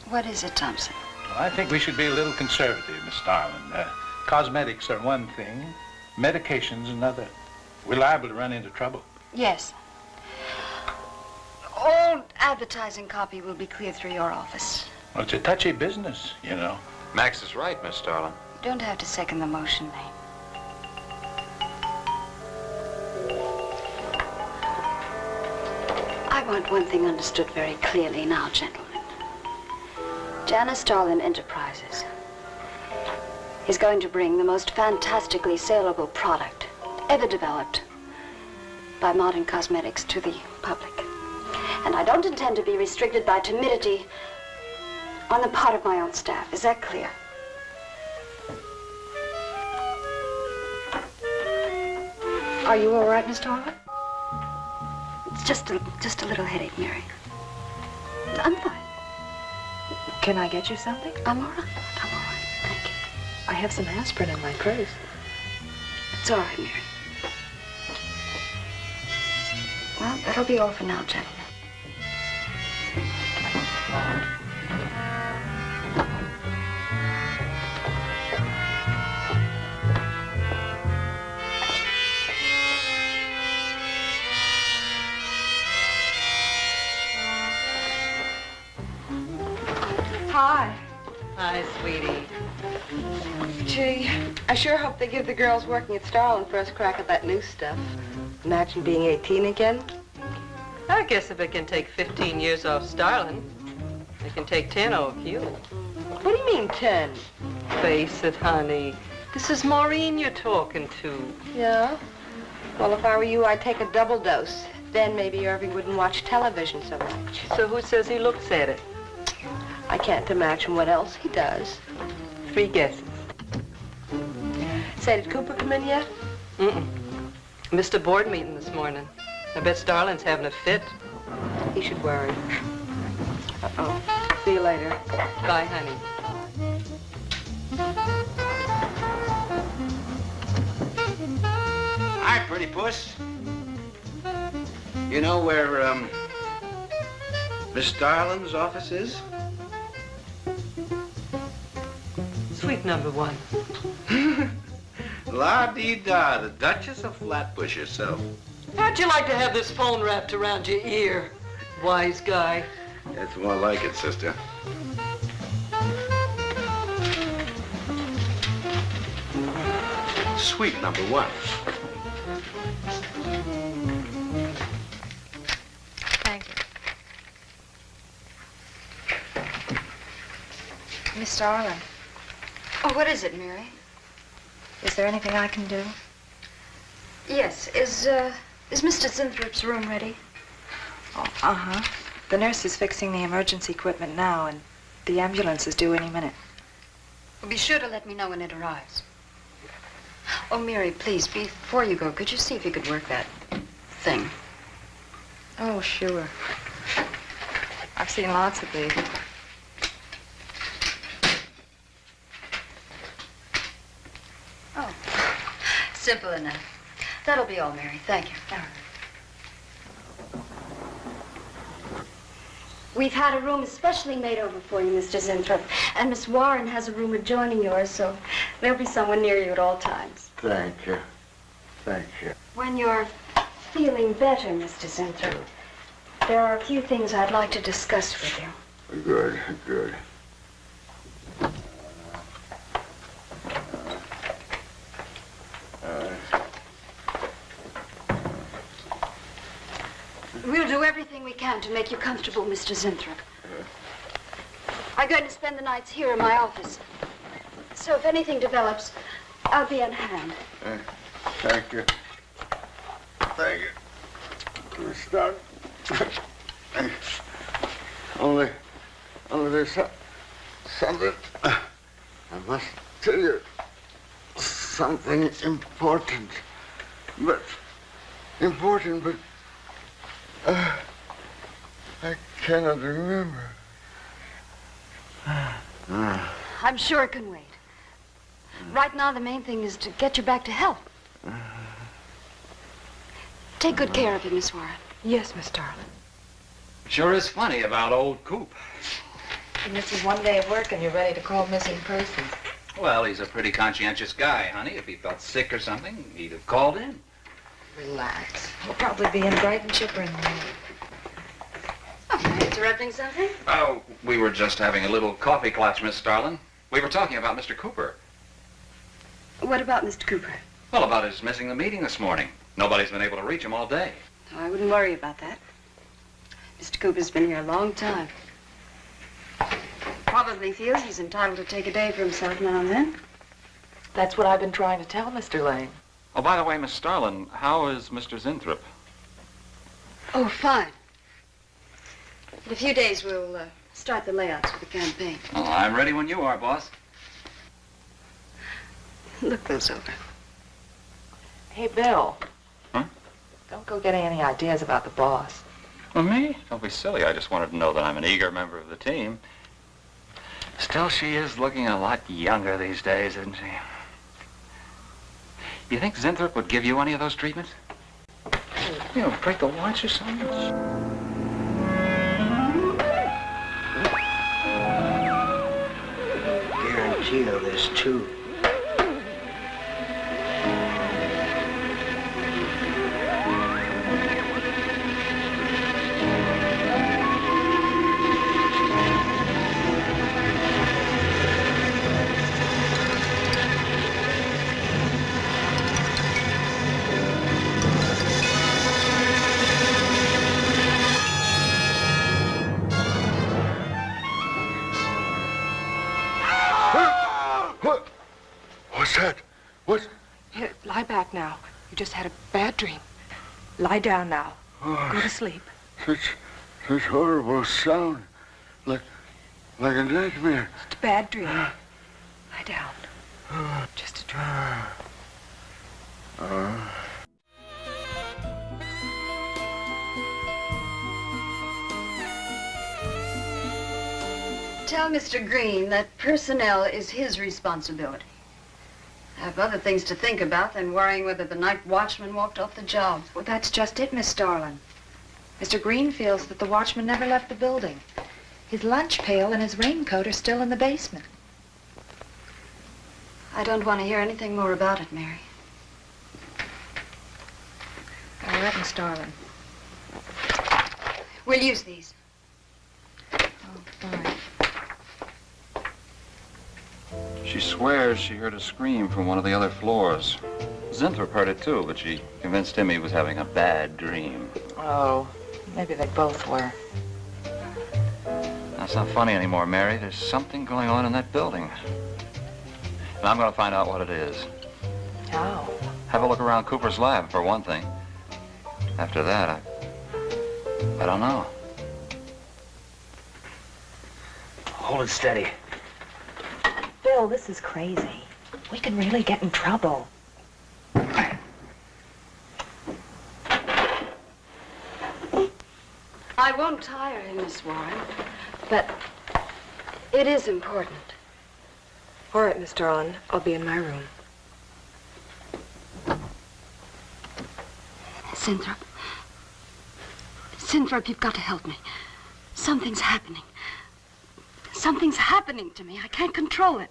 What is it, Thompson? Well, I think we should be a little conservative, Miss Starlin. Cosmetics are one thing, medications another. We're liable to run into trouble. Yes. All advertising copy will be cleared through your office. Well, it's a touchy business, you know. Max is right, Miss Starlin. You don't have to second the motion, Lane. I want one thing understood very clearly now, gentlemen. Janus Starlin Enterprises is going to bring the most fantastically saleable product ever developed by modern cosmetics to the public. And I don't intend to be restricted by timidity on the part of my own staff. Is that clear? Are you all right, Miss Starlin? It's just a little headache, Mary. I'm fine. Can I get you something? I'm all right. I'm all right. Thank you. I have some aspirin in my purse. It's all right, Mary. Well, that'll be all for now, gentlemen. Hi. Hi, sweetie. Gee, I sure hope they give the girls working at Starlin first crack at that new stuff. Imagine being 18 again. I guess if it can take 15 years off Starlin, it can take 10 off you. What do you mean, 10? Face it, honey. This is Maureen you're talking to. Yeah? Well, if I were you, I'd take a double dose. Then maybe Irving wouldn't watch television so much. So who says he looks at it? I can't imagine what else he does. 3 guesses. Say, did Cooper come in yet? Mm-mm. Missed a board meeting this morning. I bet Starlin's having a fit. He should worry. Uh-oh. See you later. Bye, honey. Hi, pretty puss. You know where, Miss Starlin's office is? Suite number 1. La-dee-da, the Duchess of Flatbush herself. How'd you like to have this phone wrapped around your ear, wise guy? That's more like it, sister. Suite number 1. Thank you. Miss Starlin, Oh, what is it, Mary? is there anything I can do? Yes. Is Mr. Zinthrop's room ready? Oh, uh-huh. The nurse is fixing the emergency equipment now, and the ambulance is due any minute. Well, be sure to let me know when it arrives. Oh, Mary, please, before you go, could you see if you could work that thing? Oh, sure. I've seen lots of these. Oh, simple enough. That'll be all, Mary. Thank you. We've had a room especially made over for you, Mr. Zinthrop. And Miss Warren has a room adjoining yours, so there'll be someone near you at all times. Thank you. Thank you. When you're feeling better, Mr. Zinthrop, there are a few things I'd like to discuss with you. Good, good. We'll do everything we can to make you comfortable, Mr. Zinthrop. I'm going to spend the nights here in my office. So if anything develops, I'll be on hand. Thank you. Thank you. Miss Starlin. Only there's something. I must tell you. Something important. But I cannot remember. I'm sure it can wait. Right now, the main thing is to get you back to health. Take good care of him, Miss Warren. Yes, Miss Starlin. Sure is funny about old Coop. He misses one day of work and you're ready to call missing persons. Well, he's a pretty conscientious guy, honey. If he felt sick or something, he'd have called in. Relax. He'll probably be in bright and chipper in the morning. Oh, am I interrupting something? Oh, we were just having a little coffee clutch, Miss Starlin. We were talking about Mr. Cooper. What about Mr. Cooper? Well, about his missing the meeting this morning. Nobody's been able to reach him all day. I wouldn't worry about that. Mr. Cooper's been here a long time. Probably feels he's entitled to take a day for himself now and then. That's what I've been trying to tell Mr. Lane. Oh, by the way, Miss Starlin, how is Mr. Zinthrop? Oh, fine. In a few days, we'll start the layouts for the campaign. Oh, I'm ready when you are, boss. Look those over. Hey, Bill. Huh? Don't go getting any ideas about the boss. Well, me? Don't be silly. I just wanted to know that I'm an eager member of the team. Still, she is looking a lot younger these days, isn't she? You think Zinthrop would give you any of those treatments? You know, break the watch or something? Guarantee of this, too. What's that? What? Here, lie back now. You just had a bad dream. Lie down now. Go to sleep. Such horrible sound. Like a nightmare. It's a bad dream. Lie down. Just a dream. Tell Mr. Green that personnel is his responsibility. I have other things to think about than worrying whether the night watchman walked off the job. Well, that's just it, Miss Starlin. Mr. Green feels that the watchman never left the building. His lunch pail and his raincoat are still in the basement. I don't want to hear anything more about it, Mary. All right, Miss Starlin. We'll use these. Oh, fine. She swears she heard a scream from one of the other floors. Zinthrop heard it too, but she convinced him he was having a bad dream. Oh, maybe they both were. That's not funny anymore, Mary. There's something going on in that building. And I'm going to find out what it is. How? Have a look around Cooper's lab, for one thing. After that, I don't know. Hold it steady. Bill, this is crazy. We can really get in trouble. I won't tire him, Miss Warren, but it is important. All right, Miss Starlin. I'll be in my room. Zinthrop. Zinthrop, you've got to help me. Something's happening. Something's happening to me. I can't control it.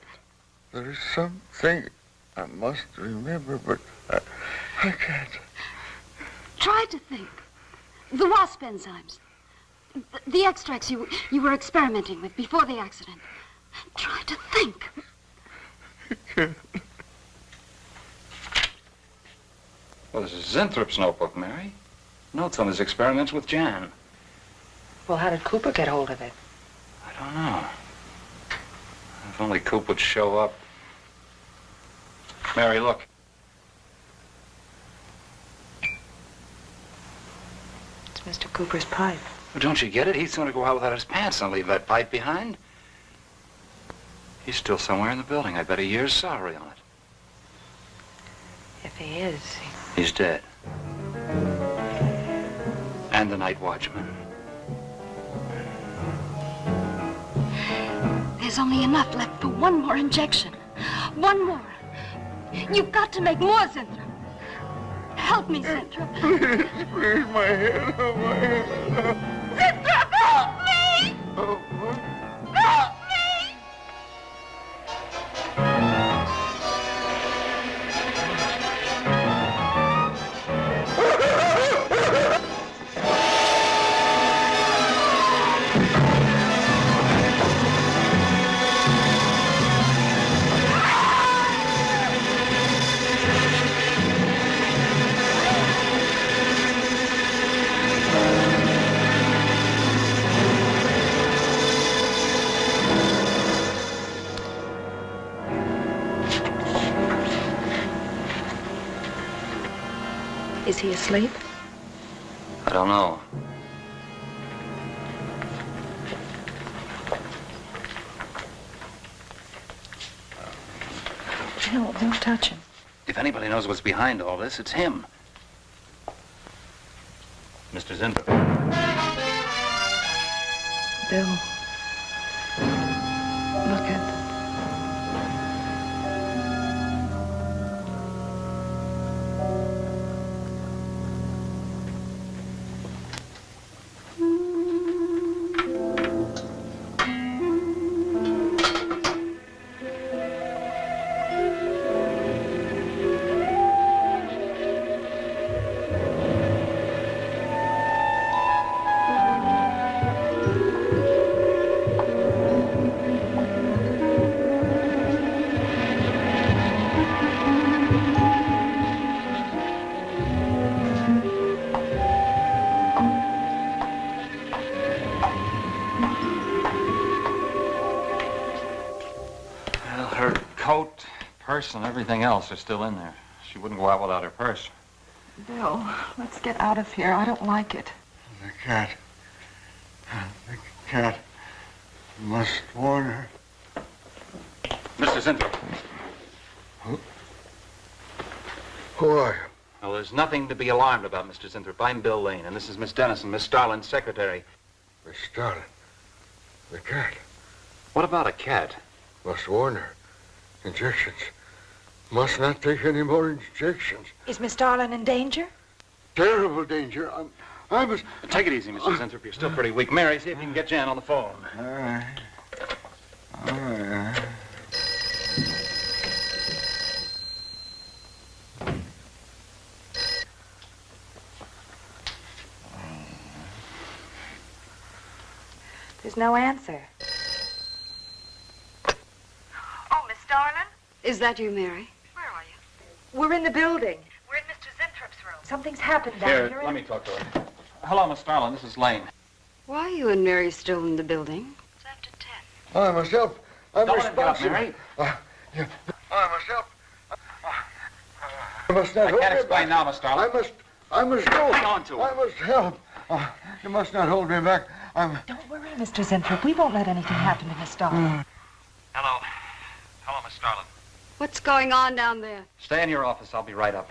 There is something I must remember, but I can't. Try to think. The Wasp enzymes. The extracts you were experimenting with before the accident. Try to think. I can't. Well, this is Zinthrop's notebook, Mary. Notes on his experiments with Jan. Well, how did Cooper get hold of it? I don't know. If only Coop would show up. Mary, look. It's Mr. Cooper's pipe. Well, don't you get it? He'd sooner go out without his pants than leave that pipe behind. He's still somewhere in the building. I bet a year's salary on it. If he is, He's dead. And the night watchman. There's only enough left for one more injection. One more. You've got to make more, Zinthrop. Help me, Zinthrop. Please, my head, oh, my head. Zinthrop, help me! Oh, Help me! he asleep? I don't know. No, don't touch him. If anybody knows what's behind all this, it's him. Mr. Zinthrop. Bill. Look at... Purse and everything else are still in there. She wouldn't go out without her purse. Bill, let's get out of here. I don't like it. The cat. The cat. You must warn her. Mr. Zinthrop. Who are you? Well, there's nothing to be alarmed about, Mr. Zinthrop. I'm Bill Lane, and this is Miss Dennison, Miss Starlin's secretary. Miss Starlin. The cat. What about a cat? Must warn her. Injections. Must not take any more injections. Is Miss Starlin in danger? Terrible danger. I must... Take it easy, Mr. Zinthrop. You're still pretty weak. Mary, see if you can get Jan on the phone. All right. All right. There's no answer. Oh, Miss Starlin? Is that you, Mary? Where are you? We're in the building. We're in Mr. Zinthrop's room. Something's happened down here. Here, let me talk to her. Hello, Miss Starlin. This is Lane. Why are you and Mary still in the building? It's after 10. I must help. I'm Don't let him get up, responsible. Mary. I must help. I must not I hold can't me explain back. now, Miss Starlin. I must go. Hang on to her. I must help. You must not hold me back. Don't worry, Mr. Zinthrop. We won't let anything happen to Miss Starlin. Hello. Hello, Miss Starlin. What's going on down there? Stay in your office. I'll be right up.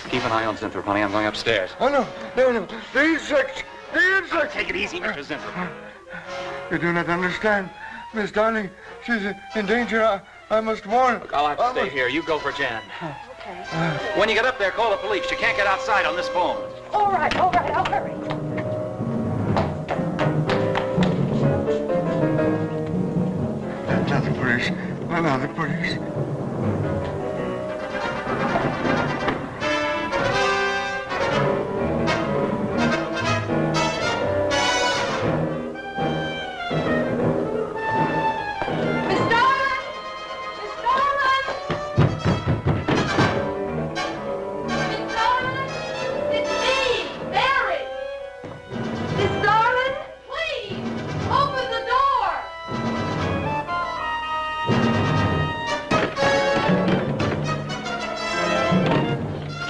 Keep an eye on Zinthrop, honey. I'm going upstairs. Oh, no. No. The insects. The insects. Take it easy, Mr. Zinthrop. You do not understand. Miss Darling, she's in danger. I must warn. Look, I'll have to stay here. You go for Jan. Okay. When you get up there, call the police. You can't get outside on this phone. All right. I'll hurry. That's not the police. No, not the police.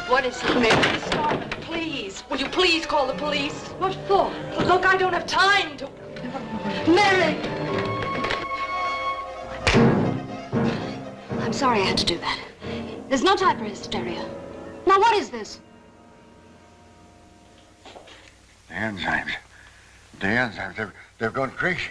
What is it, Mary? Starlin, please. Will you please call the police? What for? Look, I don't have time to... Mary! I'm sorry I had to do that. There's no time for hysteria. Now, what is this? The enzymes. The enzymes. They've gone crazy.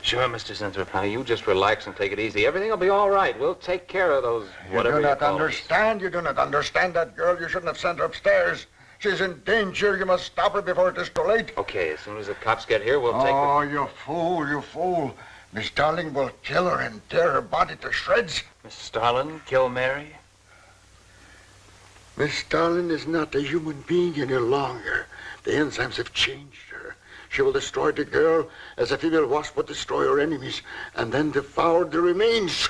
Sure, Mr. Zinthrop, honey. You just relax and take it easy. Everything will be all right. We'll take care of those whatever You do not call them. understand. You do not understand that girl. You shouldn't have sent her upstairs. She's in danger. You must stop her before it is too late. Okay, as soon as the cops get here, we'll take Oh, you fool, you fool. Miss Darling will kill her and tear her body to shreds. Miss Starlin, kill Mary? Miss Darling is not a human being any longer. The enzymes have changed her. She will destroy the girl as a female wasp would destroy her enemies, and then devour the remains.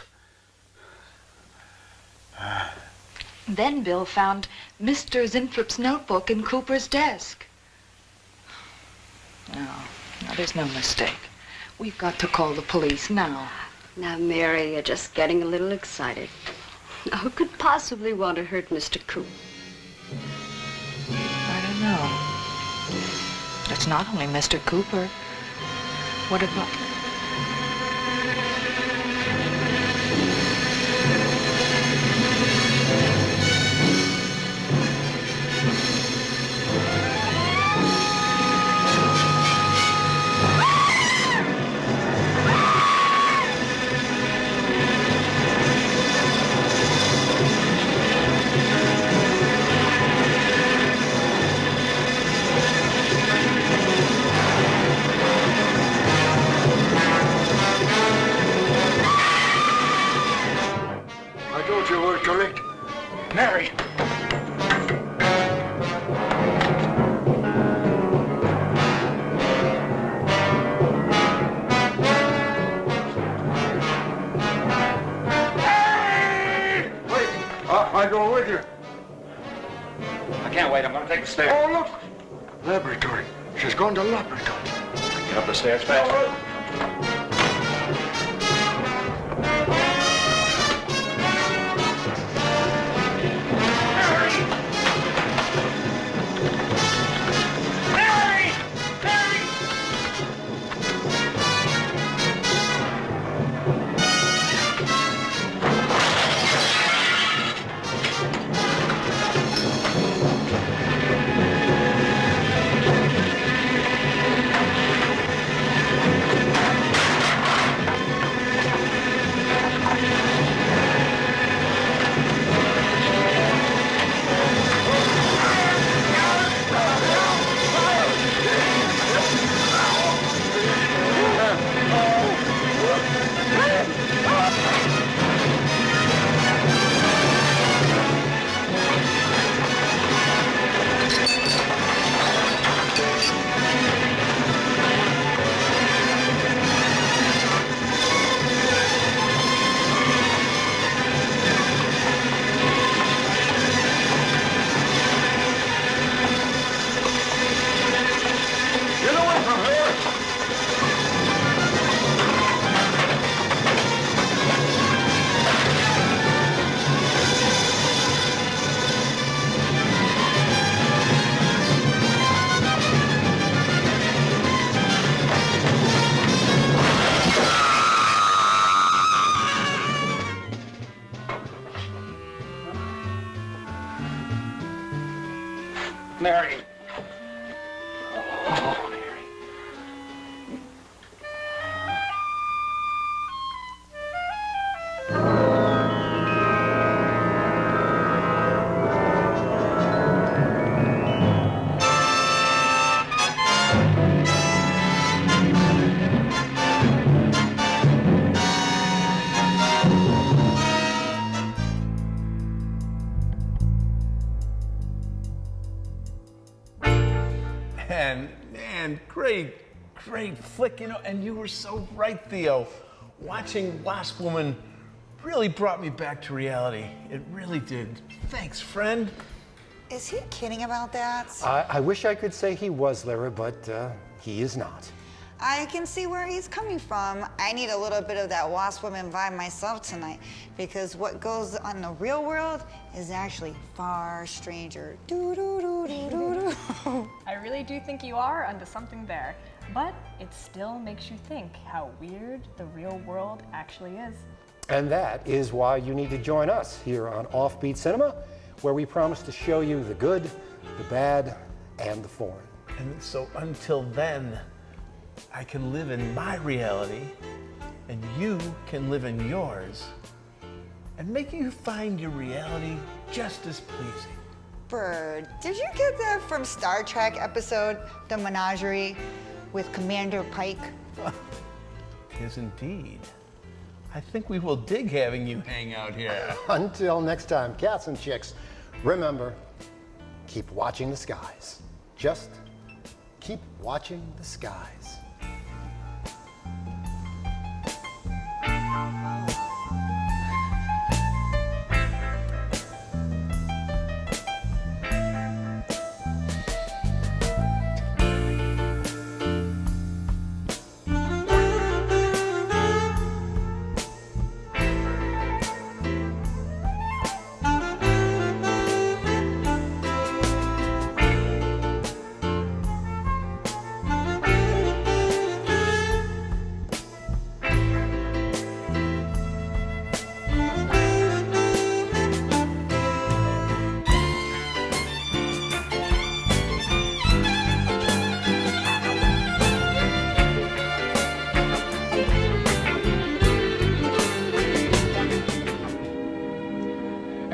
Then Bill found Mr. Zinthrop's notebook in Cooper's desk. No, there's no mistake. We've got to call the police now. Now, Mary, you're just getting a little excited. Now, who could possibly want to hurt Mr. Coop? I don't know. It's not only Mr. Cooper. What about... I told you were correct. Mary! Wait! I go with you. I can't wait. I'm going to take the stairs. Oh, look! Laboratory. She's going to laboratory. Get up the stairs fast. Mary. Oh, Mary. And great flick, you know, and you were so right, Theo. Watching Wasp Woman really brought me back to reality. It really did. Thanks, friend. Is he kidding about that? I wish I could say he was, Lara, but he is not. I can see where he's coming from. I need a little bit of that Wasp Woman vibe myself tonight, because what goes on in the real world is actually far stranger. I really do think you are onto something there, but it still makes you think how weird the real world actually is. And that is why you need to join us here on Offbeat Cinema, where we promise to show you the good, the bad, and the foreign. And so until then, I can live in my reality, and you can live in yours, and make you find your reality just as pleasing. Bird, did you get that from Star Trek episode, The Menagerie, with Commander Pike? Yes, indeed. I think we will dig having you hang out here. Until next time, cats and chicks, remember, keep watching the skies. Just keep watching the skies.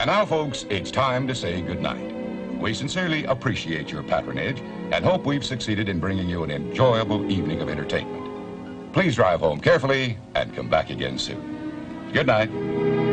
now, folks, it's time to say goodnight. We sincerely appreciate your patronage and hope we've succeeded in bringing you an enjoyable evening of entertainment. Please drive home carefully and come back again soon. Good night.